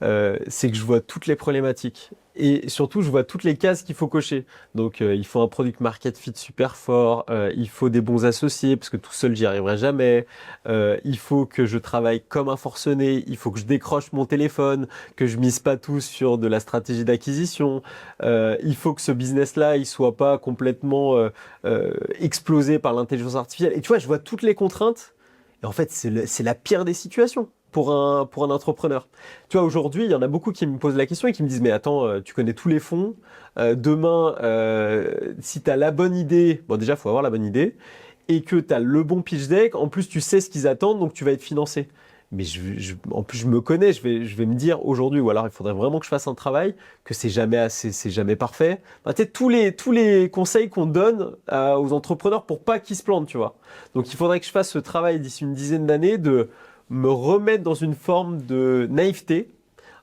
C'est que je vois toutes les problématiques et surtout je vois toutes les cases qu'il faut cocher. Donc il faut un product market fit super fort, il faut des bons associés parce que tout seul j'y arriverai jamais, il faut que je travaille comme un forcené, il faut que je décroche mon téléphone, que je mise pas tout sur de la stratégie d'acquisition, il faut que ce business là il soit pas complètement explosé par l'intelligence artificielle. Et tu vois, je vois toutes les contraintes et en fait c'est la pire des situations pour un entrepreneur. Tu vois, aujourd'hui, il y en a beaucoup qui me posent la question et qui me disent, mais attends, tu connais tous les fonds. Demain, si tu as la bonne idée, bon déjà, il faut avoir la bonne idée, et que tu as le bon pitch deck, en plus, tu sais ce qu'ils attendent, donc tu vas être financé. Mais en plus, je me connais, je vais me dire aujourd'hui, ou alors il faudrait vraiment que je fasse un travail, que c'est jamais assez, c'est jamais parfait. Enfin, tu sais, tous les conseils qu'on donne aux entrepreneurs pour pas qu'ils se plantent, tu vois. Donc il faudrait que je fasse ce travail d'ici une dizaine d'années de me remettre dans une forme de naïveté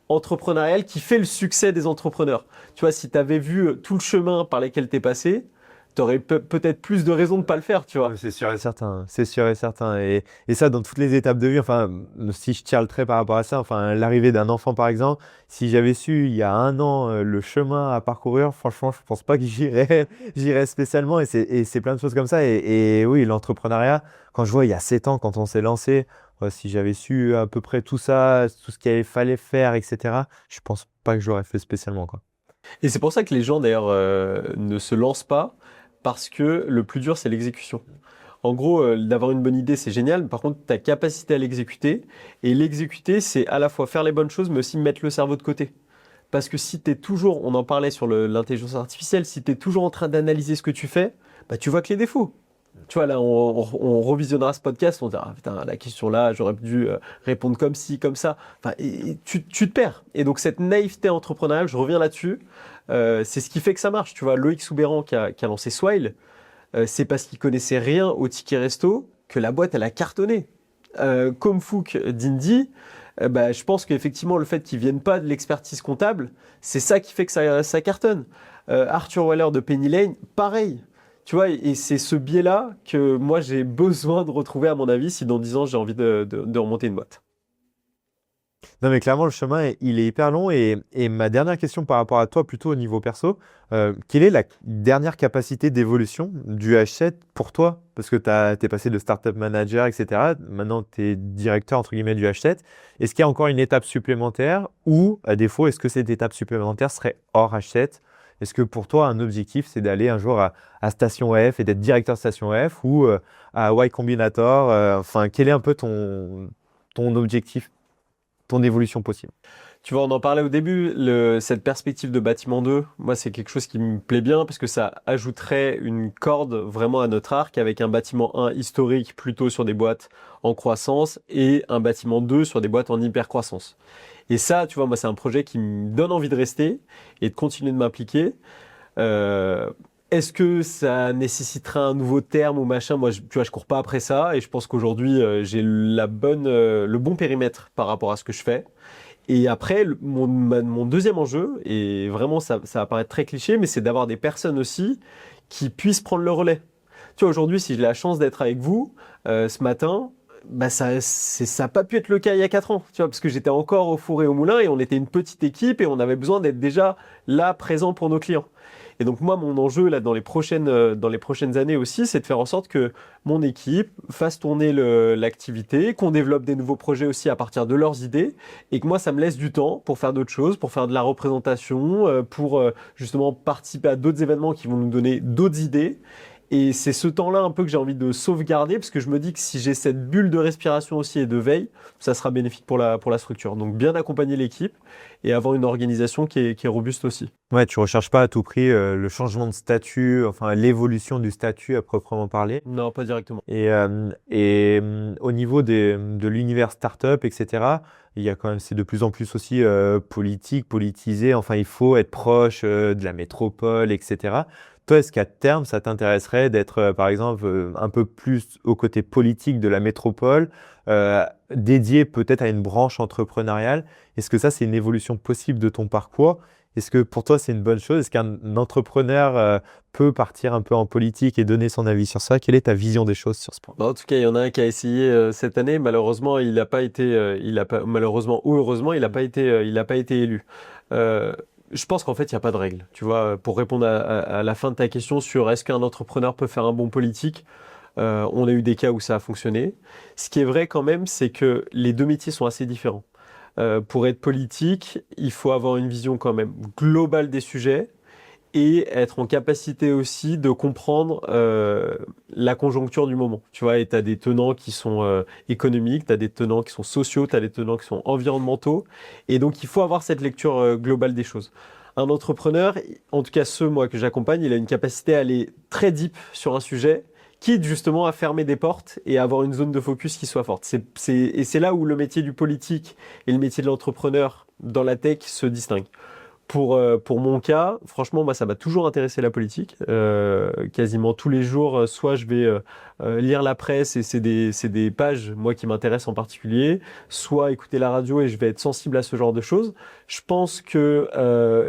entrepreneuriale qui fait le succès des entrepreneurs. Tu vois, si tu avais vu tout le chemin par lequel tu es passé, tu aurais peut-être plus de raisons de ne pas le faire, tu vois. C'est sûr et certain, c'est sûr et certain. Et ça, dans toutes les étapes de vie, enfin, si je tire le trait par rapport à ça, enfin, l'arrivée d'un enfant, par exemple, si j'avais su il y a un an le chemin à parcourir, franchement, je pense pas que j'irais spécialement. Et c'est plein de choses comme ça. Et oui, l'entrepreneuriat, quand je vois il y a 7 ans, quand on s'est lancé, si j'avais su à peu près tout ça, tout ce qu'il fallait faire, etc., je pense pas que je l'aurais fait spécialement, quoi. Et c'est pour ça que les gens, d'ailleurs, ne se lancent pas, parce que le plus dur, c'est l'exécution. En gros, d'avoir une bonne idée, c'est génial. Par contre, ta capacité à l'exécuter, et l'exécuter, c'est à la fois faire les bonnes choses, mais aussi mettre le cerveau de côté. Parce que si tu es toujours, on en parlait sur l'intelligence artificielle, si tu es toujours en train d'analyser ce que tu fais, bah, tu vois que les défauts. Tu vois, là, on revisionnera ce podcast, on dira, ah, putain, la question là, j'aurais dû répondre comme ci, comme ça. Enfin, et tu te perds. Et donc, cette naïveté entrepreneuriale, je reviens là-dessus, c'est ce qui fait que ça marche. Tu vois, Loïc Soubéran qui a lancé Swile, c'est parce qu'il connaissait rien au ticket resto que la boîte, elle a cartonné. Comme Fouk d'Indy, bah, je pense qu'effectivement, le fait qu'ils viennent pas de l'expertise comptable, c'est ça qui fait que ça cartonne. Arthur Waller de Penny Lane, pareil. Tu vois, et c'est ce biais-là que moi j'ai besoin de retrouver, à mon avis, si dans 10 ans j'ai envie de remonter une boîte. Non, mais clairement, le chemin, il est hyper long. Et ma dernière question par rapport à toi, plutôt au niveau perso, quelle est la dernière capacité d'évolution du H7 pour toi? Parce que tu es passé de startup manager, etc. Maintenant, tu es directeur, entre guillemets, du H7. Est-ce qu'il y a encore une étape supplémentaire ou, à défaut, est-ce que cette étape supplémentaire serait hors H7? Est-ce que pour toi, un objectif, c'est d'aller un jour à Station F et d'être directeur de Station F ou à Y Combinator? Enfin, quel est un peu ton objectif, ton évolution possible? Tu vois, on en parlait au début, cette perspective de bâtiment 2, moi c'est quelque chose qui me plaît bien parce que ça ajouterait une corde vraiment à notre arc avec un bâtiment 1 historique plutôt sur des boîtes en croissance et un bâtiment 2 sur des boîtes en hyper croissance. Et ça, tu vois, moi c'est un projet qui me donne envie de rester et de continuer de m'impliquer. Est-ce que ça nécessitera un nouveau terme ou machin? Moi, tu vois, je cours pas après ça et je pense qu'aujourd'hui j'ai le bon périmètre par rapport à ce que je fais. Et après, mon deuxième enjeu, et vraiment ça va paraître très cliché, mais c'est d'avoir des personnes aussi qui puissent prendre le relais. Tu vois, aujourd'hui, si j'ai la chance d'être avec vous ce matin, bah ça n'a pas pu être le cas il y a 4 ans, tu vois, parce que j'étais encore au four et au moulin et on était une petite équipe et on avait besoin d'être déjà là, présent pour nos clients. Et donc moi, mon enjeu là dans les prochaines années aussi, c'est de faire en sorte que mon équipe fasse tourner l'activité, qu'on développe des nouveaux projets aussi à partir de leurs idées, et que moi, ça me laisse du temps pour faire d'autres choses, pour faire de la représentation, pour justement participer à d'autres événements qui vont nous donner d'autres idées. Et c'est ce temps-là un peu que j'ai envie de sauvegarder, parce que je me dis que si j'ai cette bulle de respiration aussi et de veille, ça sera bénéfique pour la structure. Donc bien accompagner l'équipe et avoir une organisation qui est robuste aussi. Ouais, tu recherches pas à tout prix le changement de statut, enfin l'évolution du statut à proprement parler. Non, pas directement. Au niveau de l'univers startup, etc., il y a quand même, c'est de plus en plus aussi politique, politisé. Enfin, il faut être proche de la métropole, etc. Toi, est-ce qu'à terme, ça t'intéresserait d'être, par exemple, un peu plus au côté politique de la métropole, dédié peut-être à une branche entrepreneuriale? Est-ce que ça, c'est une évolution possible de ton parcours? Est-ce que pour toi, c'est une bonne chose? Est-ce qu'un entrepreneur peut partir un peu en politique et donner son avis sur ça? Quelle est ta vision des choses sur ce point? Bah, en tout cas, il y en a un qui a essayé cette année. Malheureusement, il n'a pas été, malheureusement ou heureusement, il n'a pas été élu. Je pense qu'en fait, il n'y a pas de règle. Tu vois, pour répondre à la fin de ta question sur est-ce qu'un entrepreneur peut faire un bon politique, on a eu des cas où ça a fonctionné. Ce qui est vrai quand même, c'est que les deux métiers sont assez différents. Pour être politique, il faut avoir une vision quand même globale des sujets et être en capacité aussi de comprendre la conjoncture du moment. Tu vois, et tu as des tenants qui sont économiques, tu as des tenants qui sont sociaux, tu as des tenants qui sont environnementaux. Et donc, il faut avoir cette lecture globale des choses. Un entrepreneur, en tout cas ceux moi que j'accompagne, il a une capacité à aller très deep sur un sujet, quitte justement à fermer des portes et à avoir une zone de focus qui soit forte. Et c'est là où le métier du politique et le métier de l'entrepreneur dans la tech se distinguent. Pour mon cas, franchement, moi, ça m'a toujours intéressé la politique. Quasiment tous les jours, soit je vais lire la presse et c'est des pages, moi, qui m'intéressent en particulier, soit écouter la radio et je vais être sensible à ce genre de choses. Je pense que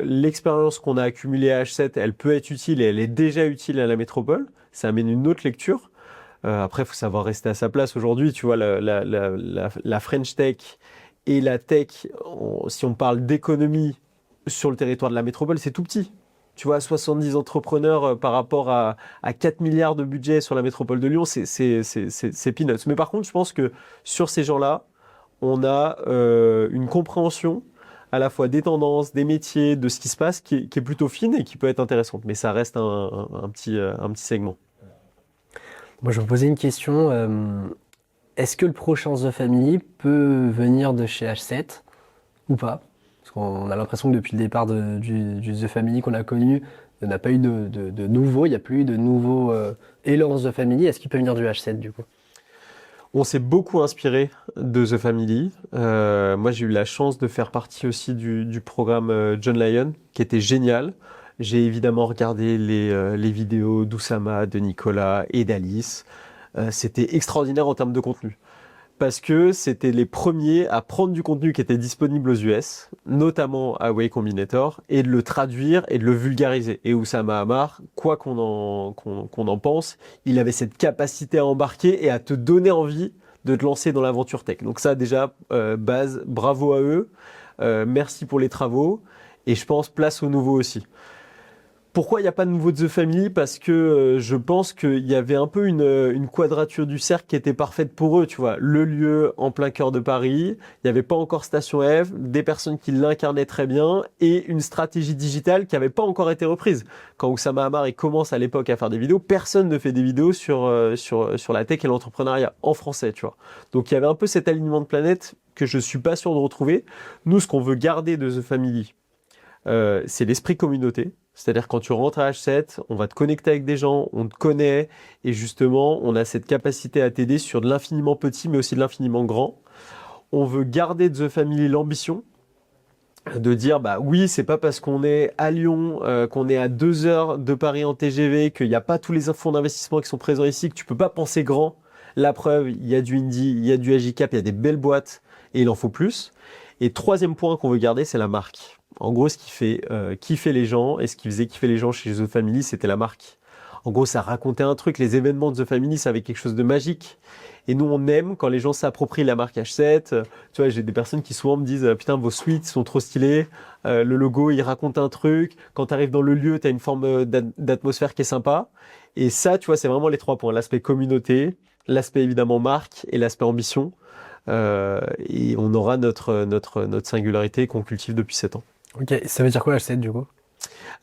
l'expérience qu'on a accumulée à H7, elle peut être utile et elle est déjà utile à la métropole. Ça amène une autre lecture. Après, il faut savoir rester à sa place aujourd'hui. Tu vois, la French Tech et la tech, si on parle d'économie, sur le territoire de la métropole, c'est tout petit. Tu vois, 70 entrepreneurs par rapport à 4 milliards de budget sur la métropole de Lyon, c'est peanuts. Mais par contre, je pense que sur ces gens-là, on a une compréhension à la fois des tendances, des métiers, de ce qui se passe, qui est plutôt fine et qui peut être intéressante. Mais ça reste un petit segment. Moi, je vais vous poser une question. Est-ce que le prochain The Family peut venir de chez H7 ou pas? Parce qu'on a l'impression que depuis le départ du The Family qu'on a connu, Il n'y a pas eu de nouveau, il n'y a plus eu de nouveau élan The Family. Est-ce qu'il peut venir du H7 du coup? On s'est beaucoup inspiré de The Family. Moi, j'ai eu la chance de faire partie aussi du programme John Lyon, qui était génial. J'ai évidemment regardé les vidéos d'Oussama, de Nicolas et d'Alice. C'était extraordinaire en termes de contenu. Parce que c'était les premiers à prendre du contenu qui était disponible aux US, notamment à Way Combinator, et de le traduire et de le vulgariser. Et Oussama Ammar, quoi qu'on en pense, il avait cette capacité à embarquer et à te donner envie de te lancer dans l'aventure tech. Donc ça déjà, base, bravo à eux, merci pour les travaux, et je pense place au nouveau aussi. Pourquoi il n'y a pas de nouveau de The Family? Parce que je pense qu'il y avait un peu une quadrature du cercle qui était parfaite pour eux, tu vois. Le lieu en plein cœur de Paris, il n'y avait pas encore Station F, des personnes qui l'incarnaient très bien et une stratégie digitale qui n'avait pas encore été reprise. Quand Oussama Ammar commence à l'époque à faire des vidéos, personne ne fait des vidéos sur la tech et l'entrepreneuriat en français, tu vois. Donc il y avait un peu cet alignement de planète que je suis pas sûr de retrouver. Nous, ce qu'on veut garder de The Family, c'est l'esprit communauté. C'est-à-dire quand tu rentres à H7, on va te connecter avec des gens, on te connaît, et justement, on a cette capacité à t'aider sur de l'infiniment petit, mais aussi de l'infiniment grand. On veut garder de The Family l'ambition de dire, bah oui, c'est pas parce qu'on est à Lyon, qu'on est à 2 heures de Paris en TGV, qu'il n'y a pas tous les fonds d'investissement qui sont présents ici, que tu peux pas penser grand. La preuve, il y a du Indie, il y a du Agicap, il y a des belles boîtes, et il en faut plus. Et troisième point qu'on veut garder, c'est la marque. En gros, ce qui fait kiffer les gens et ce qui faisait kiffer les gens chez The Family, c'était la marque. En gros, ça racontait un truc. Les événements de The Family, ça avait quelque chose de magique. Et nous, on aime quand les gens s'approprient la marque H7. Tu vois, j'ai des personnes qui souvent me disent putain, vos suites sont trop stylées. Le logo, il raconte un truc. Quand tu arrives dans le lieu, tu as une forme d'atmosphère qui est sympa. Et ça, tu vois, c'est vraiment les 3 points. L'aspect communauté, l'aspect évidemment marque et l'aspect ambition. Et on aura notre singularité qu'on cultive depuis 7 ans. Ok, ça veut dire quoi H7 du coup?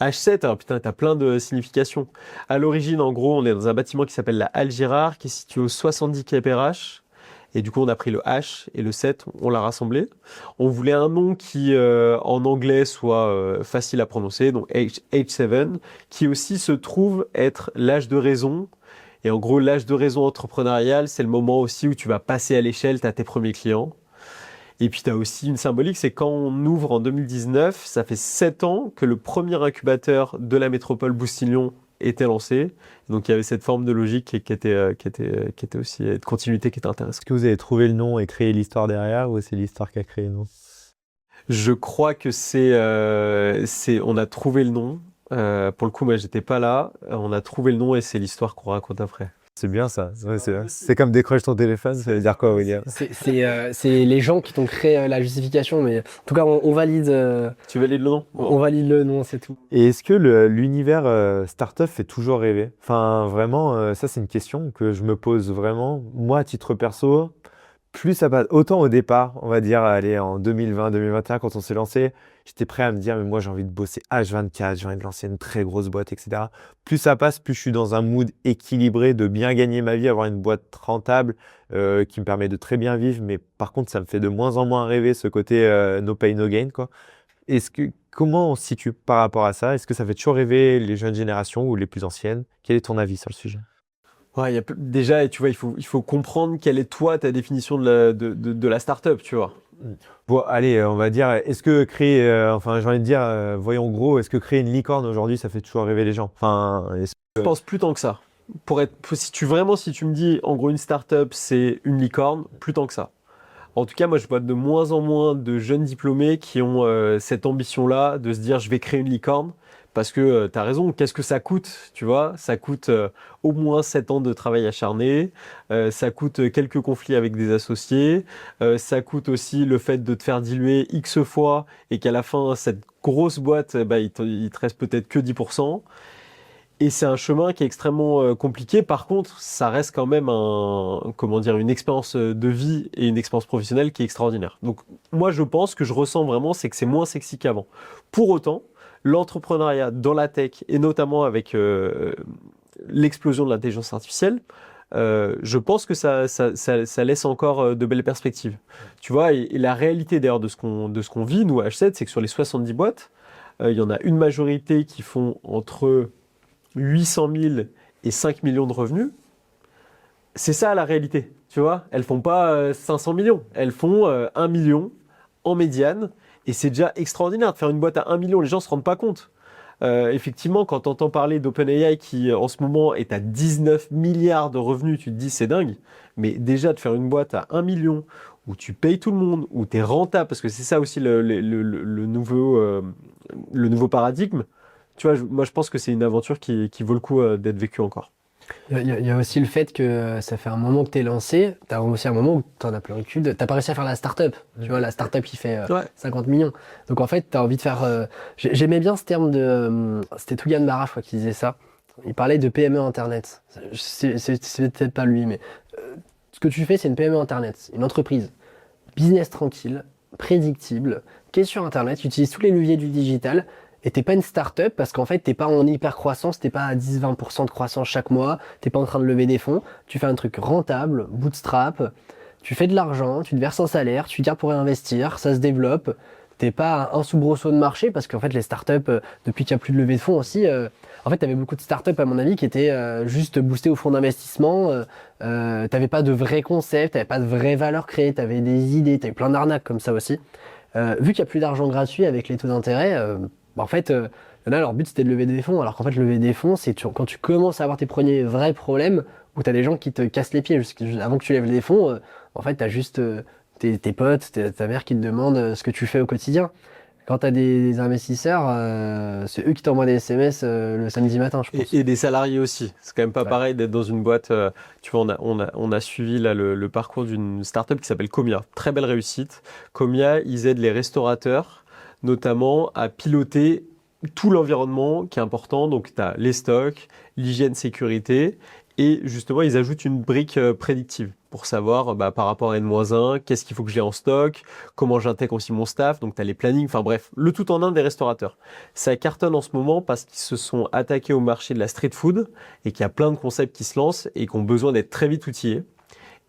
H7, alors putain, t'as plein de significations. À l'origine, en gros, on est dans un bâtiment qui s'appelle la Halle Girard, qui est situé au 70 quai Perrache. Et du coup, on a pris le H et le 7, on l'a rassemblé. On voulait un nom qui, en anglais, soit facile à prononcer, donc H7, qui aussi se trouve être l'âge de raison. Et en gros, l'âge de raison entrepreneurial, c'est le moment aussi où tu vas passer à l'échelle, tu as tes premiers clients. Et puis, tu as aussi une symbolique, c'est quand on ouvre en 2019, ça fait 7 ans que le premier incubateur de la métropole Boustignon était lancé. Donc, il y avait cette forme de logique qui était aussi de continuité qui était intéressante. Est-ce que vous avez trouvé le nom et créé l'histoire derrière ou c'est l'histoire qui a créé le nom? Je crois que on a trouvé le nom. Pour le coup, moi, j'étais pas là. On a trouvé le nom et c'est l'histoire qu'on raconte après. C'est bien ça. Ouais, c'est comme décroche ton téléphone, ça veut dire quoi, William? C'est les gens qui t'ont créé la justification, mais en tout cas, on valide. Tu valides le nom? On valide le nom, c'est tout. Et est-ce que l'univers startup fait toujours rêver? Enfin, vraiment, ça c'est une question que je me pose vraiment. Moi, à titre perso, plus ça passe, autant au départ, on va dire, allez, en 2020, 2021, quand on s'est lancé, j'étais prêt à me dire, mais moi j'ai envie de bosser H24, j'ai envie de lancer une très grosse boîte, etc. Plus ça passe, plus je suis dans un mood équilibré de bien gagner ma vie, avoir une boîte rentable qui me permet de très bien vivre, mais par contre, ça me fait de moins en moins rêver ce côté no pay, no gain, quoi. Comment on se situe par rapport à ça? Est-ce que ça fait toujours rêver les jeunes générations ou les plus anciennes? Quel est ton avis sur le sujet? Ouais, déjà, tu vois, il faut comprendre quelle est toi ta définition de la startup, tu vois. Bon, allez, on va dire, est-ce que créer, enfin, j'ai envie de dire, voyons gros, est-ce que créer une licorne aujourd'hui, ça fait toujours rêver les gens? Enfin, Je pense plus tant que ça. Si tu me dis, en gros, une startup, c'est une licorne, plus tant que ça. En tout cas, moi, je vois de moins en moins de jeunes diplômés qui ont cette ambition-là de se dire, je vais créer une licorne. Parce que tu as raison, qu'est-ce que ça coûte, tu vois? Ça coûte au moins 7 ans de travail acharné, ça coûte quelques conflits avec des associés, ça coûte aussi le fait de te faire diluer X fois et qu'à la fin, cette grosse boîte, bah, il te reste peut-être que 10%. Et c'est un chemin qui est extrêmement compliqué. Par contre, ça reste quand même une expérience de vie et une expérience professionnelle qui est extraordinaire. Donc, moi, je pense que je ressens vraiment, c'est que c'est moins sexy qu'avant. Pour autant, l'entrepreneuriat dans la tech, et notamment avec l'explosion de l'intelligence artificielle, je pense que ça laisse encore de belles perspectives. Tu vois, et la réalité d'ailleurs de ce qu'on vit, nous, à H7, c'est que sur les 70 boîtes, Il y en a une majorité qui font entre 800 000 et 5 millions de revenus. C'est ça la réalité, tu vois. Elles font pas 500 millions, elles font 1 million en médiane. Et c'est déjà extraordinaire de faire une boîte à 1 million, les gens ne se rendent pas compte. Effectivement, quand tu entends parler d'OpenAI qui en ce moment est à 19 milliards de revenus, tu te dis c'est dingue. Mais déjà de faire une boîte à 1 million, où tu payes tout le monde, où tu es rentable, parce que c'est ça aussi le nouveau paradigme, tu vois, moi je pense que c'est une aventure qui vaut le coup d'être vécue encore. Il y a aussi le fait que ça fait un moment que tu es lancé, tu as aussi un moment où tu en as plein le cul, tu pas réussi à faire la start-up, tu vois, la start-up qui fait Ouais. 50 millions. Donc en fait, tu as envie de faire... J'aimais bien ce terme de... c'était Tougan Barra, je crois, qui disait ça. Il parlait de PME Internet. C'est peut-être pas lui, mais ce que tu fais, c'est une PME Internet, une entreprise. Business tranquille, prédictible, qui est sur Internet, tu utilises tous les leviers du digital, et t'es pas une start-up parce qu'en fait, t'es pas en hyper croissance, t'es pas à 10-20% de croissance chaque mois, t'es pas en train de lever des fonds, tu fais un truc rentable, bootstrap, tu fais de l'argent, tu te verses un salaire, tu gardes pour réinvestir, ça se développe, t'es pas un soubresaut de marché parce qu'en fait, les start-up, depuis qu'il n'y a plus de levée de fonds aussi, en fait, t'avais beaucoup de start-up à mon avis qui étaient juste boostées au fonds d'investissement, t'avais pas de vrai concept, t'avais pas de vraie valeur créée, t'avais des idées, t'avais plein d'arnaques comme ça aussi. Vu qu'il n'y a plus d'argent gratuit avec les taux d'intérêt, en fait, il y en a, leur but c'était de lever des fonds, alors qu'en fait, lever des fonds, c'est quand tu commences à avoir tes premiers vrais problèmes, où tu as des gens qui te cassent les pieds avant que tu lèves des fonds, en fait, tu as juste tes potes, ta mère qui te demande ce que tu fais au quotidien. Quand tu as des investisseurs, c'est eux qui t'envoient des SMS le samedi matin, je pense. Et des salariés aussi. C'est quand même pas Ouais. pareil d'être dans une boîte. Tu vois, on a suivi là le parcours d'une startup qui s'appelle Comia. Très belle réussite. Comia, ils aident les restaurateurs, notamment à piloter tout l'environnement qui est important. Donc, tu as les stocks, l'hygiène sécurité. Et justement, ils ajoutent une brique prédictive pour savoir par rapport à N-1, qu'est-ce qu'il faut que j'ai en stock, comment j'intègre aussi mon staff. Donc, tu as les plannings, enfin bref, le tout en un des restaurateurs. Ça cartonne en ce moment parce qu'ils se sont attaqués au marché de la street food et qu'il y a plein de concepts qui se lancent et qui ont besoin d'être très vite outillés.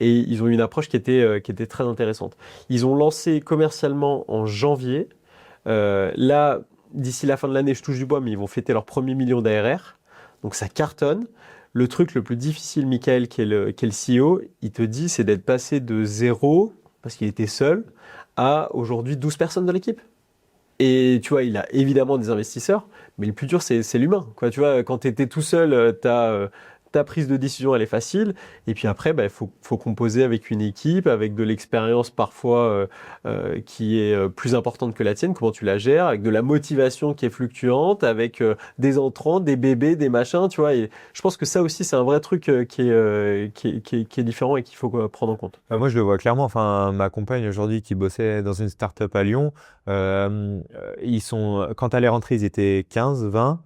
Et ils ont eu une approche qui était très intéressante. Ils ont lancé commercialement en janvier. Là, d'ici la fin de l'année, je touche du bois, mais ils vont fêter leur premier million d'ARR. Donc ça cartonne. Le truc le plus difficile, Michael, qui est le CEO, il te dit, c'est d'être passé de zéro, parce qu'il était seul, à aujourd'hui 12 personnes dans l'équipe. Et tu vois, il a évidemment des investisseurs, mais le plus dur, c'est l'humain. Quoi, tu vois, quand tu étais tout seul, ta prise de décision, elle est facile. Et puis après, faut composer avec une équipe, avec de l'expérience parfois qui est plus importante que la tienne. Comment tu la gères, avec de la motivation qui est fluctuante, avec des entrants, des bébés, des machins, tu vois. Et je pense que ça aussi, c'est un vrai truc qui est différent et qu'il faut prendre en compte. Moi, je le vois clairement. Enfin, ma compagne aujourd'hui qui bossait dans une start-up à Lyon, quand elle est rentrée, ils étaient 15, 20.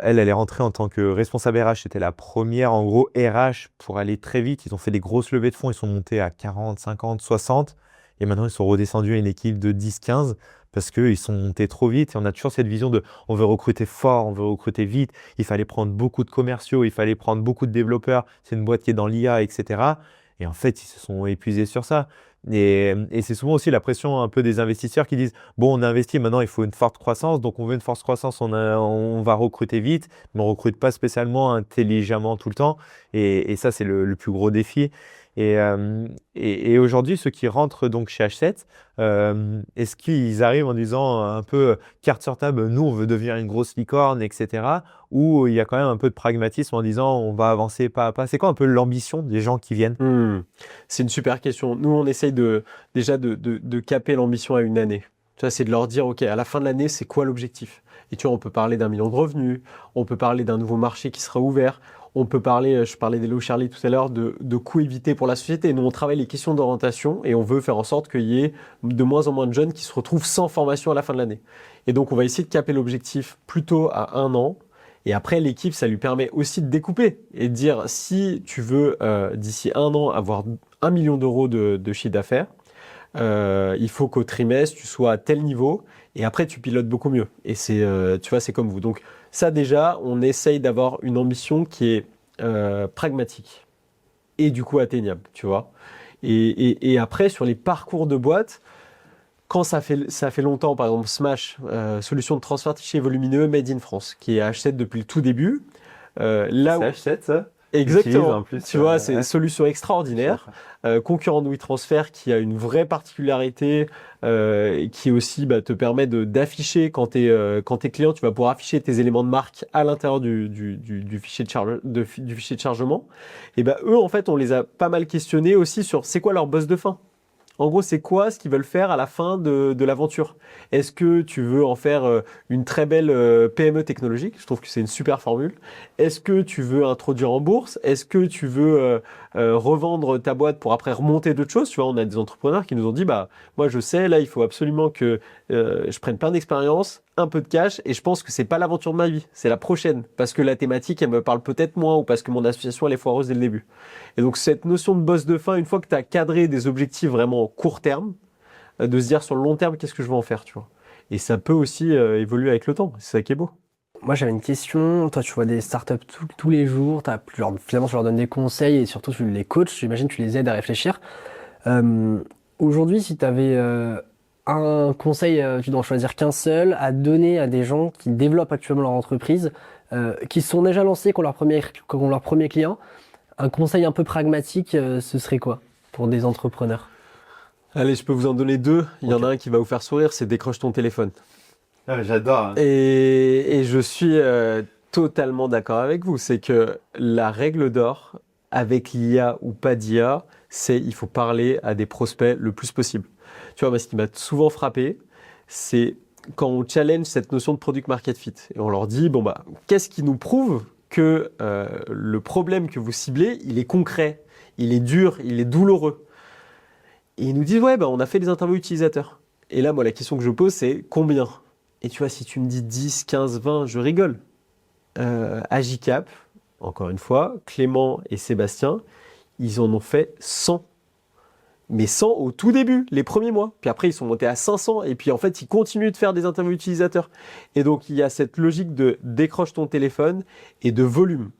Elle est rentrée en tant que responsable RH. C'était la première, en gros, RH pour aller très vite. Ils ont fait des grosses levées de fonds. Ils sont montés à 40, 50, 60. Et maintenant, ils sont redescendus à une équipe de 10, 15 parce qu'ils sont montés trop vite. Et on a toujours cette vision de on veut recruter fort, on veut recruter vite. Il fallait prendre beaucoup de commerciaux, il fallait prendre beaucoup de développeurs. C'est une boîte qui est dans l'IA, etc. Et en fait, ils se sont épuisés sur ça. Et c'est souvent aussi la pression un peu des investisseurs qui disent, bon, on a investi, maintenant il faut une forte croissance, donc on veut une forte croissance, on va recruter vite, mais on ne recrute pas spécialement intelligemment tout le temps. Et ça, c'est le plus gros défi. Et aujourd'hui, ceux qui rentrent donc chez H7, est-ce qu'ils arrivent en disant un peu carte sur table, nous on veut devenir une grosse licorne, etc. Ou il y a quand même un peu de pragmatisme en disant on va avancer pas à pas. C'est quoi un peu l'ambition des gens qui viennent? C'est une super question. Nous, on essaye déjà de caper l'ambition à une année. Tu vois, c'est de leur dire, OK, à la fin de l'année, c'est quoi l'objectif? Et tu vois, on peut parler d'1 million de revenus, on peut parler d'un nouveau marché qui sera ouvert, on peut parler, je parlais d'Hello Charlie tout à l'heure, de coûts évités pour la société. Nous, on travaille les questions d'orientation et on veut faire en sorte qu'il y ait de moins en moins de jeunes qui se retrouvent sans formation à la fin de l'année. Et donc, on va essayer de caper l'objectif plutôt à 1 an. Et après, l'équipe, ça lui permet aussi de découper et de dire, si tu veux, d'ici 1 an, avoir 1 million d'euros de chiffre d'affaires, il faut qu'au trimestre, tu sois à tel niveau et après, tu pilotes beaucoup mieux. Et tu vois, c'est comme vous. Donc, ça, déjà, on essaye d'avoir une ambition qui est pragmatique et du coup atteignable, tu vois. Et après, sur les parcours de boîte, quand ça fait longtemps, par exemple Smash, solution de transfert de fichiers volumineux made in France, qui est H7 depuis le tout début. Là où... C'est H7, ça? Exactement. En plus, Tu vois, c'est une solution extraordinaire. Concurrent de WeTransfer qui a une vraie particularité qui aussi te permet d'afficher quand t'es client, tu vas pouvoir afficher tes éléments de marque à l'intérieur du fichier du fichier de chargement. Et eux, en fait, on les a pas mal questionnés aussi sur c'est quoi leur boss de fin. En gros, c'est quoi ce qu'ils veulent faire à la fin de l'aventure? Est-ce que tu veux en faire une très belle PME technologique? Je trouve que c'est une super formule. Est-ce que tu veux introduire en bourse? Est-ce que tu veux revendre ta boîte pour après remonter d'autres choses? Tu vois, on a des entrepreneurs qui nous ont dit, moi je sais, là, il faut absolument que je prenne plein d'expérience, un peu de cash, et je pense que c'est pas l'aventure de ma vie, c'est la prochaine, parce que la thématique, elle me parle peut-être moins, ou parce que mon association, elle est foireuse dès le début. Et donc, cette notion de boss de fin, une fois que tu as cadré des objectifs vraiment court terme, de se dire sur le long terme, qu'est-ce que je veux en faire, tu vois. Et ça peut aussi évoluer avec le temps, c'est ça qui est beau. Moi, j'avais une question. Toi, tu vois des startups tous les jours. Finalement, tu leur donnes des conseils et surtout, tu les coaches. J'imagine que tu les aides à réfléchir. Aujourd'hui, si tu avais un conseil, tu dois en choisir qu'un seul, à donner à des gens qui développent actuellement leur entreprise, qui se sont déjà lancés, qui ont leur premier client, un conseil un peu pragmatique, ce serait quoi pour des entrepreneurs? Allez, je peux vous en donner deux. Il y en Ok. a un qui va vous faire sourire, c'est décroche ton téléphone. Ah, j'adore. Et je suis totalement d'accord avec vous. C'est que la règle d'or, avec l'IA ou pas d'IA, c'est il faut parler à des prospects le plus possible. Tu vois, moi, ce qui m'a souvent frappé, c'est quand on challenge cette notion de product market fit. Et on leur dit, qu'est-ce qui nous prouve que le problème que vous ciblez, il est concret, il est dur, il est douloureux. Et ils nous disent, ouais, on a fait des interviews utilisateurs. Et là, moi, la question que je pose, c'est combien? Et tu vois, si tu me dis 10, 15, 20, je rigole. Agicap, encore une fois, Clément et Sébastien, ils en ont fait 100. Mais 100 au tout début, les premiers mois. Puis après, ils sont montés à 500. Et puis en fait, ils continuent de faire des interviews utilisateurs. Et donc, il y a cette logique de décroche ton téléphone et de volume.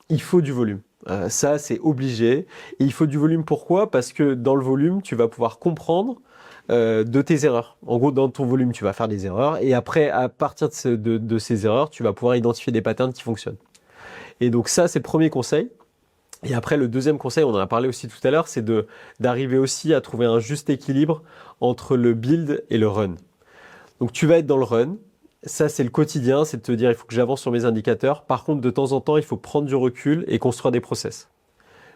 Il faut du volume. Ça, c'est obligé. Et il faut du volume, pourquoi? Parce que dans le volume, tu vas pouvoir comprendre de tes erreurs. En gros, dans ton volume, tu vas faire des erreurs. Et après, à partir de ces erreurs, tu vas pouvoir identifier des patterns qui fonctionnent. Et donc ça, c'est le premier conseil. Et après, le deuxième conseil, on en a parlé aussi tout à l'heure, c'est d'arriver aussi à trouver un juste équilibre entre le build et le run. Donc tu vas être dans le run. Ça, c'est le quotidien, c'est de te dire, il faut que j'avance sur mes indicateurs. Par contre, de temps en temps, il faut prendre du recul et construire des process.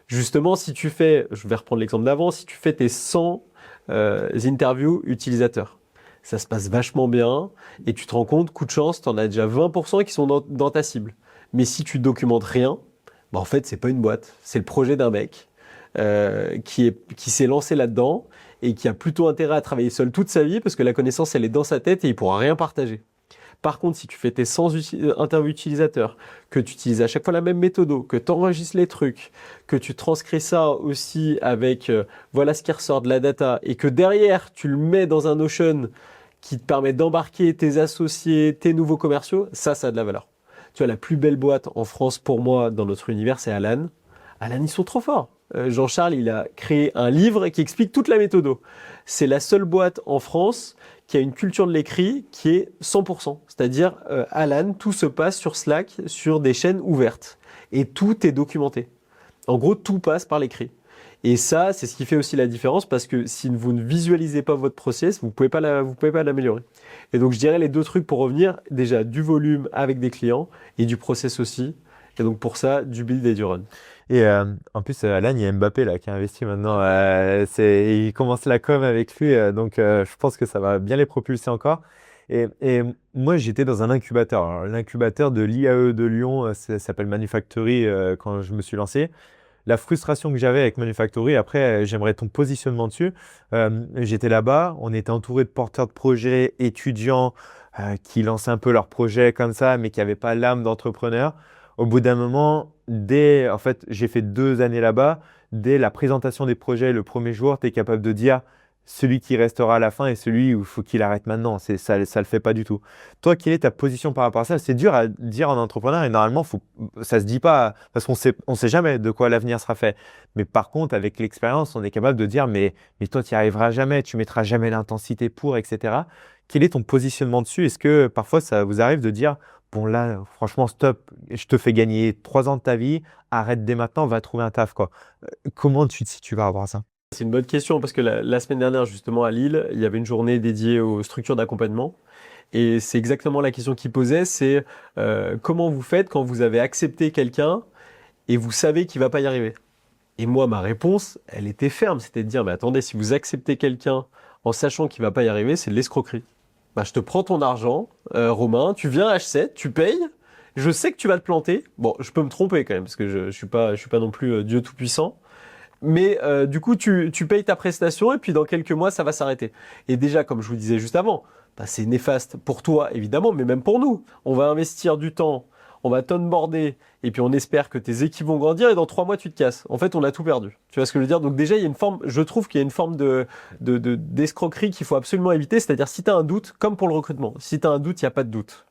Justement, si tu fais, je vais reprendre l'exemple d'avant, si tu fais tes 100 interviews utilisateurs, ça se passe vachement bien et tu te rends compte, coup de chance, tu en as déjà 20% qui sont dans ta cible. Mais si tu documentes rien, en fait, c'est pas une boîte, c'est le projet d'un mec qui s'est lancé là-dedans et qui a plutôt intérêt à travailler seul toute sa vie parce que la connaissance, elle est dans sa tête et il pourra rien partager. Par contre, si tu fais tes 100 interviews utilisateurs, que tu utilises à chaque fois la même méthode, que tu enregistres les trucs, que tu transcris ça aussi avec voilà ce qui ressort de la data et que derrière, tu le mets dans un Notion qui te permet d'embarquer tes associés, tes nouveaux commerciaux, ça a de la valeur. Tu vois, la plus belle boîte en France pour moi dans notre univers, c'est Alan. Alan, ils sont trop forts. Jean-Charles, il a créé un livre qui explique toute la méthode. C'est la seule boîte en France qui a une culture de l'écrit qui est 100%. C'est-à-dire, Alan, tout se passe sur Slack, sur des chaînes ouvertes. Et tout est documenté. En gros, tout passe par l'écrit. Et ça, c'est ce qui fait aussi la différence parce que si vous ne visualisez pas votre process, vous pouvez pas l'améliorer. Et donc, je dirais les deux trucs pour revenir. Déjà, du volume avec des clients et du process aussi. Et donc, pour ça, du build et du run. Et en plus, Alan, il y a Mbappé là, qui a investi maintenant. Il commence la com avec lui, donc je pense que ça va bien les propulser encore. Et moi, j'étais dans un incubateur. Alors, l'incubateur de l'IAE de Lyon, ça s'appelle Manufactory quand je me suis lancé. La frustration que j'avais avec Manufactory, après, j'aimerais ton positionnement dessus. J'étais là-bas, on était entouré de porteurs de projets, étudiants qui lançaient un peu leurs projets comme ça, mais qui n'avaient pas l'âme d'entrepreneur. Au bout d'un moment, en fait, j'ai fait 2 années là-bas. Dès la présentation des projets, le premier jour, tu es capable de dire celui qui restera à la fin et celui où il faut qu'il arrête maintenant. Ça le fait pas du tout. Toi, quelle est ta position par rapport à ça? C'est dur à dire en entrepreneur et normalement, ça se dit pas parce on sait jamais de quoi l'avenir sera fait. Mais par contre, avec l'expérience, on est capable de dire, mais toi, tu n'y arriveras jamais, tu mettras jamais l'intensité pour, etc. Quel est ton positionnement dessus? Est-ce que parfois, ça vous arrive de dire, bon là, franchement, stop, je te fais gagner 3 ans de ta vie, arrête dès maintenant, va trouver un taf, quoi. Comment tu te situes par rapport à ça? C'est une bonne question parce que la semaine dernière, justement, à Lille, il y avait une journée dédiée aux structures d'accompagnement. Et c'est exactement la question qu'il posait, c'est comment vous faites quand vous avez accepté quelqu'un et vous savez qu'il va pas y arriver? Et moi, ma réponse, elle était ferme, c'était de dire, mais attendez, si vous acceptez quelqu'un en sachant qu'il va pas y arriver, c'est de l'escroquerie. Bah, je te prends ton argent, Romain, tu viens à H7, tu payes, je sais que tu vas te planter. Bon, je peux me tromper quand même, parce que je suis pas non plus Dieu Tout-Puissant. Mais du coup, tu payes ta prestation et puis dans quelques mois, ça va s'arrêter. Et déjà, comme je vous disais juste avant, bah, c'est néfaste pour toi, évidemment, mais même pour nous. On va investir du temps, on va t'onboarder et puis on espère que tes équipes vont grandir et dans 3 mois, tu te casses. En fait, on a tout perdu. Tu vois ce que je veux dire? Donc déjà, il y a une forme, je trouve qu'il y a une forme d'escroquerie qu'il faut absolument éviter. C'est-à-dire, si tu as un doute, comme pour le recrutement, si tu as un doute, il n'y a pas de doute.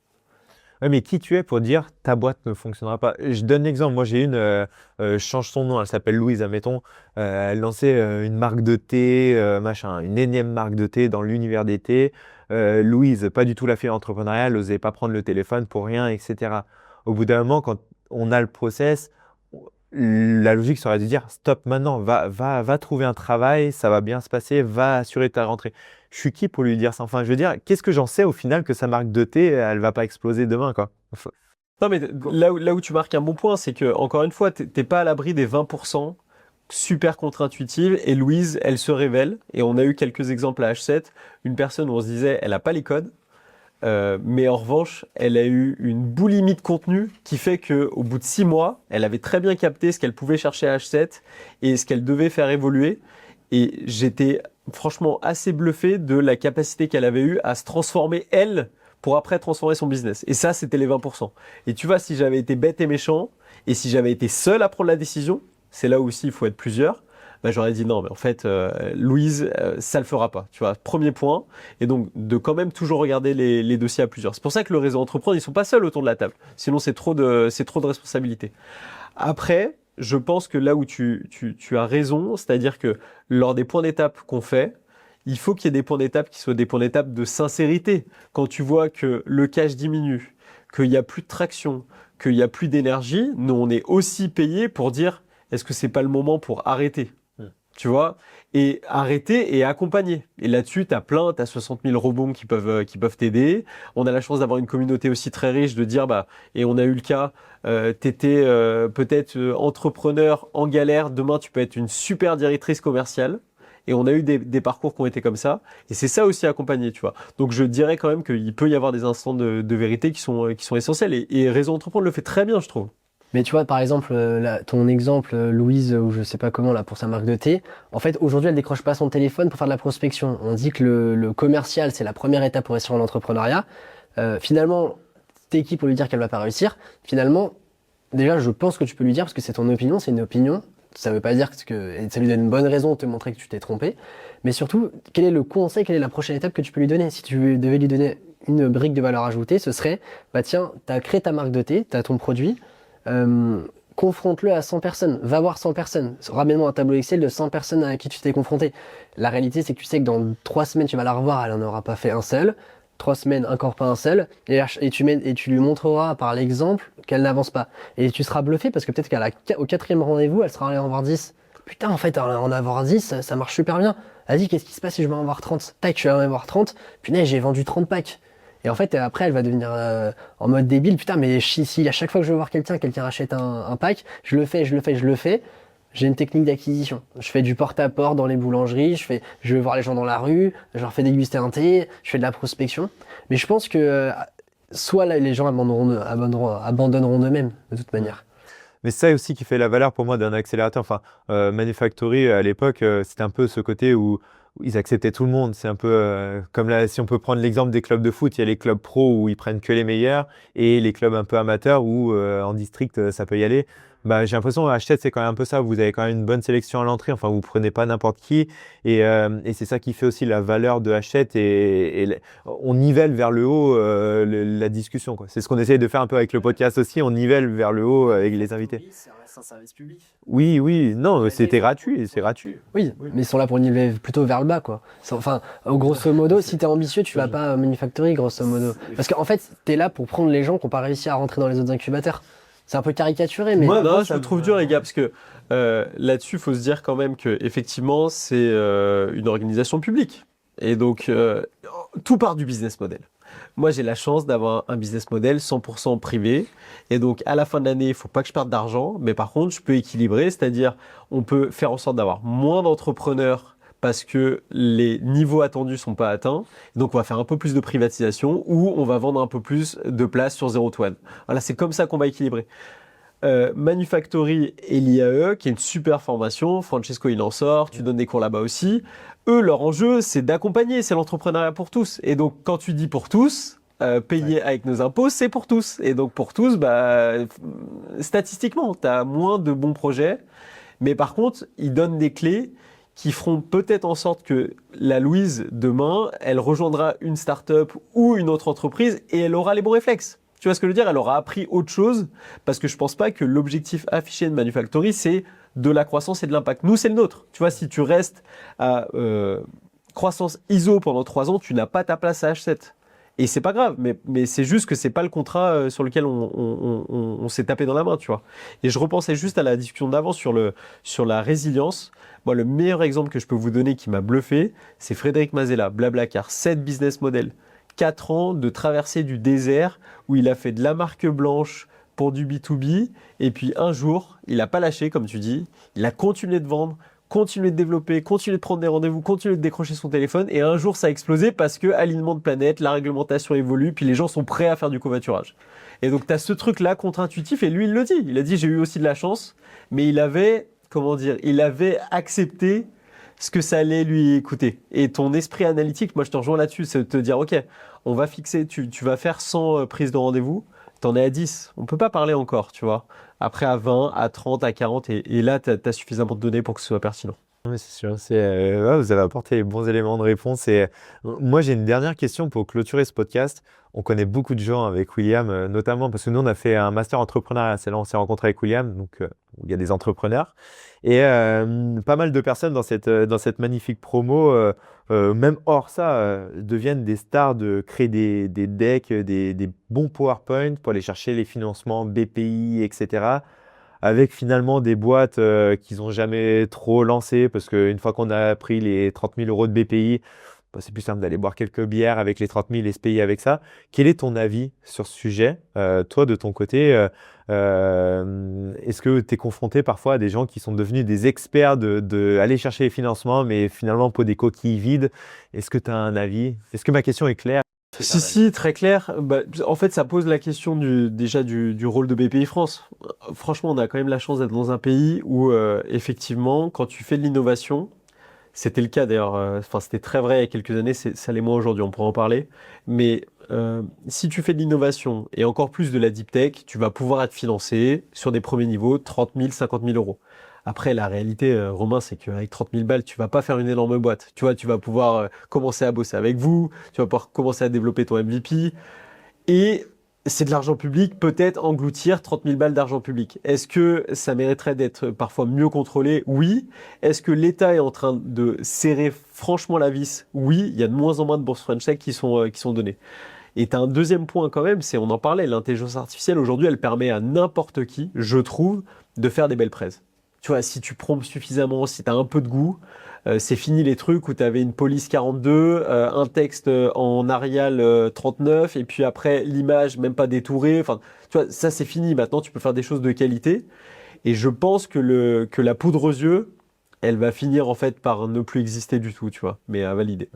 Ouais, mais qui tu es pour dire ta boîte ne fonctionnera pas? Je donne l'exemple. Moi, j'ai je change son nom, elle s'appelle Louise, admettons. Elle lançait une marque de thé, machin, une énième marque de thé dans l'univers des thés. Louise, pas du tout la fille entrepreneuriale, n'osait pas prendre le téléphone pour rien, etc. Au bout d'un moment, quand on a le process, la logique serait de dire stop maintenant, va trouver un travail, ça va bien se passer, va assurer ta rentrée. Je suis qui pour lui dire ça? Enfin, je veux dire, qu'est-ce que j'en sais au final que sa marque de thé, elle va pas exploser demain, quoi. Non, mais là où tu marques un bon point, c'est que, encore une fois, t'es pas à l'abri des 20% super contre-intuitives et Louise, elle se révèle. Et on a eu quelques exemples à H7. Une personne où on se disait, elle a pas les codes. Mais en revanche, elle a eu une boulimie de contenu qui fait que, au bout de 6 mois, elle avait très bien capté ce qu'elle pouvait chercher à H7 et ce qu'elle devait faire évoluer. Et j'étais franchement assez bluffé de la capacité qu'elle avait eue à se transformer elle pour après transformer son business. Et ça, c'était les 20%. Et tu vois, si j'avais été bête et méchant et si j'avais été seul à prendre la décision, c'est là aussi il faut être plusieurs. Bah, j'aurais dit non, mais en fait, Louise, ça le fera pas. Tu vois, premier point. Et donc, de quand même toujours regarder les dossiers à plusieurs. C'est pour ça que le réseau entreprendre, ils sont pas seuls autour de la table. Sinon, c'est trop de responsabilités. Après, je pense que là où tu as raison, c'est-à-dire que lors des points d'étape qu'on fait, il faut qu'il y ait des points d'étape qui soient des points d'étape de sincérité. Quand tu vois que le cash diminue, qu'il n'y a plus de traction, qu'il n'y a plus d'énergie, nous, on est aussi payé pour dire est-ce que c'est pas le moment pour arrêter? Tu vois, et arrêter et accompagner. Et là-dessus, t'as 60 000 rebonds qui peuvent t'aider. On a la chance d'avoir une communauté aussi très riche de dire, bah, et on a eu le cas, t'étais peut-être entrepreneur en galère, demain tu peux être une super directrice commerciale. Et on a eu des parcours qui ont été comme ça. Et c'est ça aussi accompagner, tu vois. Donc je dirais quand même qu'il peut y avoir des instants de vérité qui sont essentiels. Et Réseau Entreprendre le fait très bien, je trouve. Mais tu vois, par exemple, ton exemple, Louise, ou je sais pas comment, là, pour sa marque de thé, en fait, aujourd'hui, elle décroche pas son téléphone pour faire de la prospection. On dit que le commercial, c'est la première étape pour réussir en entrepreneuriat. Finalement, t'es qui pour lui dire qu'elle va pas réussir? Finalement, déjà, je pense que tu peux lui dire, parce que c'est ton opinion, c'est une opinion. Ça veut pas dire que ça lui donne une bonne raison de te montrer que tu t'es trompé. Mais surtout, quel est le conseil, quelle est la prochaine étape que tu peux lui donner? Si tu devais lui donner une brique de valeur ajoutée, ce serait, bah tiens, t'as créé ta marque de thé, t'as ton produit, confronte-le à 100 personnes, va voir 100 personnes, ramène-moi un tableau Excel de 100 personnes à qui tu t'es confronté. La réalité, c'est que tu sais que dans 3 semaines, tu vas la revoir, elle en aura pas fait un seul. 3 semaines, encore pas un seul. Et tu lui montreras par l'exemple qu'elle n'avance pas. Et tu seras bluffé parce que peut-être au 4e rendez-vous, elle sera allée en voir 10. Putain, en fait, en avoir 10, ça marche super bien. Vas-y, qu'est-ce qui se passe si je vais en voir 30? Tac, je vais en voir 30. Punaise, j'ai vendu 30 packs. Et en fait, après, elle va devenir en mode débile. Putain, mais si à chaque fois que je veux voir quelqu'un rachète un pack, je le fais. J'ai une technique d'acquisition. Je fais du porte-à-porte dans les boulangeries, je vais voir les gens dans la rue, je leur fais déguster un thé, je fais de la prospection. Mais je pense que soit là, les gens abandonneront d'eux-mêmes, de toute manière. Mais c'est ça aussi qui fait la valeur pour moi d'un accélérateur. Enfin, Manufactory, à l'époque, c'était un peu ce côté où ils acceptaient tout le monde. C'est un peu comme là, si on peut prendre l'exemple des clubs de foot, il y a les clubs pro où ils prennent que les meilleurs et les clubs un peu amateurs où en district ça peut y aller. Bah, j'ai l'impression à Hachette, c'est quand même un peu ça. Vous avez quand même une bonne sélection à l'entrée. Enfin, vous prenez pas n'importe qui. Et c'est ça qui fait aussi la valeur de Hachette. On nivelle vers le haut la discussion, quoi. C'est ce qu'on essaye de faire un peu avec le podcast aussi. On nivelle vers le haut avec les invités. Oui, ça reste un service public. Oui, oui. Non, c'était gratuit. C'est gratuit. Oui, mais ils sont là pour niveler plutôt vers le bas, quoi. Enfin, grosso modo, si t'es ambitieux, tu vas pas à Manufactory, grosso modo. Parce qu'en fait, t'es là pour prendre les gens qui n'ont pas réussi à rentrer dans les autres incubateurs. C'est un peu caricaturé, mais... Moi, je le trouve dur, les gars, parce que là-dessus, il faut se dire quand même que effectivement, c'est une organisation publique. Et donc, tout part du business model. Moi, j'ai la chance d'avoir un business model 100% privé. Et donc, à la fin de l'année, il faut pas que je perde d'argent. Mais par contre, je peux équilibrer, c'est-à-dire, on peut faire en sorte d'avoir moins d'entrepreneurs parce que les niveaux attendus sont pas atteints. Donc, on va faire un peu plus de privatisation ou on va vendre un peu plus de places sur Zero to One. Voilà, c'est comme ça qu'on va équilibrer. Manufactory et l'IAE, qui est une super formation. Francesco, il en sort. Tu donnes des cours là-bas aussi. Eux, leur enjeu, c'est d'accompagner. C'est l'entrepreneuriat pour tous. Et donc, quand tu dis pour tous, payer avec nos impôts, c'est pour tous. Et donc, pour tous, bah, statistiquement, tu as moins de bons projets. Mais par contre, ils donnent des clés qui feront peut-être en sorte que la Louise, demain, elle rejoindra une start-up ou une autre entreprise et elle aura les bons réflexes. Tu vois ce que je veux dire? Elle aura appris autre chose parce que je pense pas que l'objectif affiché de Manufactory, c'est de la croissance et de l'impact. Nous, c'est le nôtre. Tu vois, si tu restes à croissance ISO pendant 3 ans, tu n'as pas ta place à H7. Et c'est pas grave, mais c'est juste que c'est pas le contrat sur lequel on s'est tapé dans la main, tu vois. Et je repensais juste à la discussion d'avant sur la résilience. Moi, le meilleur exemple que je peux vous donner qui m'a bluffé, c'est Frédéric Mazella, Blablacar, 7 business models, 4 ans de traversée du désert où il a fait de la marque blanche pour du B2B. Et puis un jour, il n'a pas lâché, comme tu dis, il a continué de vendre, continuer de développer, continuer de prendre des rendez-vous, continuer de décrocher son téléphone. Et un jour, ça a explosé parce que alignement de planète, la réglementation évolue, puis les gens sont prêts à faire du covoiturage. Et donc, tu as ce truc-là contre-intuitif. Et lui, il le dit. Il a dit, j'ai eu aussi de la chance. Mais il avait, comment dire, il avait accepté ce que ça allait lui coûter. Et ton esprit analytique, moi, je te rejoins là-dessus. C'est de te dire, OK, on va fixer, tu vas faire 100 prises de rendez-vous. T'en es à 10. On peut pas parler encore, tu vois. Après, à 20, à 30, à 40, et là, tu as suffisamment de données pour que ce soit pertinent. Non, mais c'est sûr, ouais, vous avez apporté les bons éléments de réponse. Et moi, j'ai une dernière question pour clôturer ce podcast. On connaît beaucoup de gens avec William, notamment parce que nous, on a fait un master entrepreneuriat. C'est là où on s'est rencontré avec William, donc où il y a des entrepreneurs. Et pas mal de personnes dans cette magnifique promo, même hors ça, deviennent des stars de créer des decks, des bons PowerPoint pour aller chercher les financements BPI, etc. Avec finalement des boîtes qu'ils n'ont jamais trop lancées, parce qu'une fois qu'on a pris les 30 000 euros de BPI, bah, c'est plus simple d'aller boire quelques bières avec les 30 000 et se payer avec ça. Quel est ton avis sur ce sujet? Toi, de ton côté, est-ce que tu es confronté parfois à des gens qui sont devenus des experts de aller chercher les financements, mais finalement pour des coquilles vides? Est-ce que tu as un avis? Est-ce que ma question est claire? Si, très clair. Bah, en fait, ça pose la question déjà du rôle de BPI France. Franchement, on a quand même la chance d'être dans un pays où, effectivement, quand tu fais de l'innovation, c'était le cas d'ailleurs, enfin, c'était très vrai il y a quelques années, ça l'est moins aujourd'hui, on pourra en parler. Mais si tu fais de l'innovation et encore plus de la deep tech, tu vas pouvoir être financé sur des premiers niveaux, 30 000, 50 000 euros. Après, la réalité, Romain, c'est qu'avec 30 000 balles, tu vas pas faire une énorme boîte. Tu vois, tu vas pouvoir commencer à bosser avec vous, tu vas pouvoir commencer à développer ton MVP. Et c'est de l'argent public, peut-être engloutir 30 000 balles d'argent public. Est-ce que ça mériterait d'être parfois mieux contrôlé? Oui. Est-ce que l'État est en train de serrer franchement la vis? Oui. Il y a de moins en moins de bourses French Tech qui sont données. Et tu as un deuxième point quand même, c'est, on en parlait, l'intelligence artificielle, aujourd'hui, elle permet à n'importe qui, je trouve, de faire des belles praises. Tu vois, si tu promptes suffisamment, si tu as un peu de goût, c'est fini les trucs où tu avais une police 42, un texte en Arial 39, et puis après l'image même pas détourée. Enfin, tu vois, ça c'est fini. Maintenant, tu peux faire des choses de qualité. Et je pense que la poudre aux yeux, elle va finir en fait par ne plus exister du tout, tu vois, mais à valider.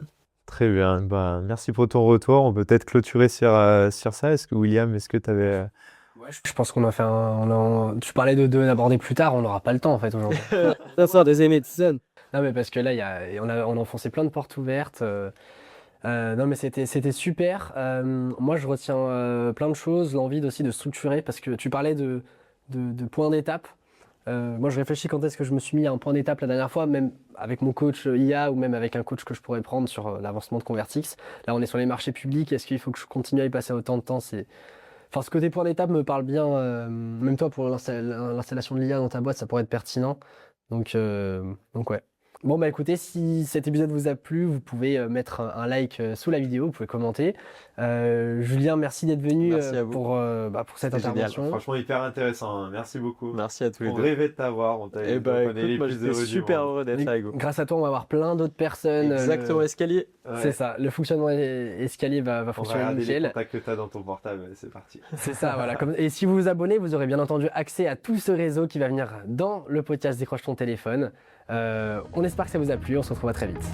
Très bien. Bah, merci pour ton retour. On peut peut-être clôturer sur ça. Est-ce que William, est-ce que tu avais... Ouais, je pense qu'on a fait tu parlais d'aborder plus tard, on n'aura pas le temps en fait aujourd'hui. Ça sort des médecins. Non, mais parce que là, on a enfoncé plein de portes ouvertes. Non, mais c'était super. Moi, je retiens plein de choses, l'envie aussi de structurer, parce que tu parlais de points d'étape. Moi, je réfléchis quand est-ce que je me suis mis à un point d'étape la dernière fois, même avec mon coach IA ou même avec un coach que je pourrais prendre sur l'avancement de Convertix. Là, on est sur les marchés publics. Est-ce qu'il faut que je continue à y passer autant de temps? Enfin, ce côté point d'étape me parle bien. Même toi, pour l'installation de l'IA dans ta boîte, ça pourrait être pertinent. Donc ouais. Bon, bah écoutez, si cet épisode vous a plu, vous pouvez mettre un like sous la vidéo, vous pouvez commenter. Julien, merci d'être venu Merci à vous. pour cette C'était génial. intervention. Franchement, hyper intéressant, hein. Merci beaucoup. Merci à tous les On deux. rêvait de t'avoir. On Et on bah connaît les écoute, moi plus j'étais heureux du super monde. heureux d'être là, Hugo. Grâce à toi, on va avoir plein d'autres personnes. Exactement, escalier. Ouais. C'est ça, le fonctionnement escalier va On va fonctionner regarder les nickel. contacts que t'as dans ton portable. C'est parti. C'est ça, voilà. Et si vous vous abonnez, vous aurez bien entendu accès à tout ce réseau qui va venir dans le podcast Décroche ton téléphone. On espère que ça vous a plu, on se retrouve très vite.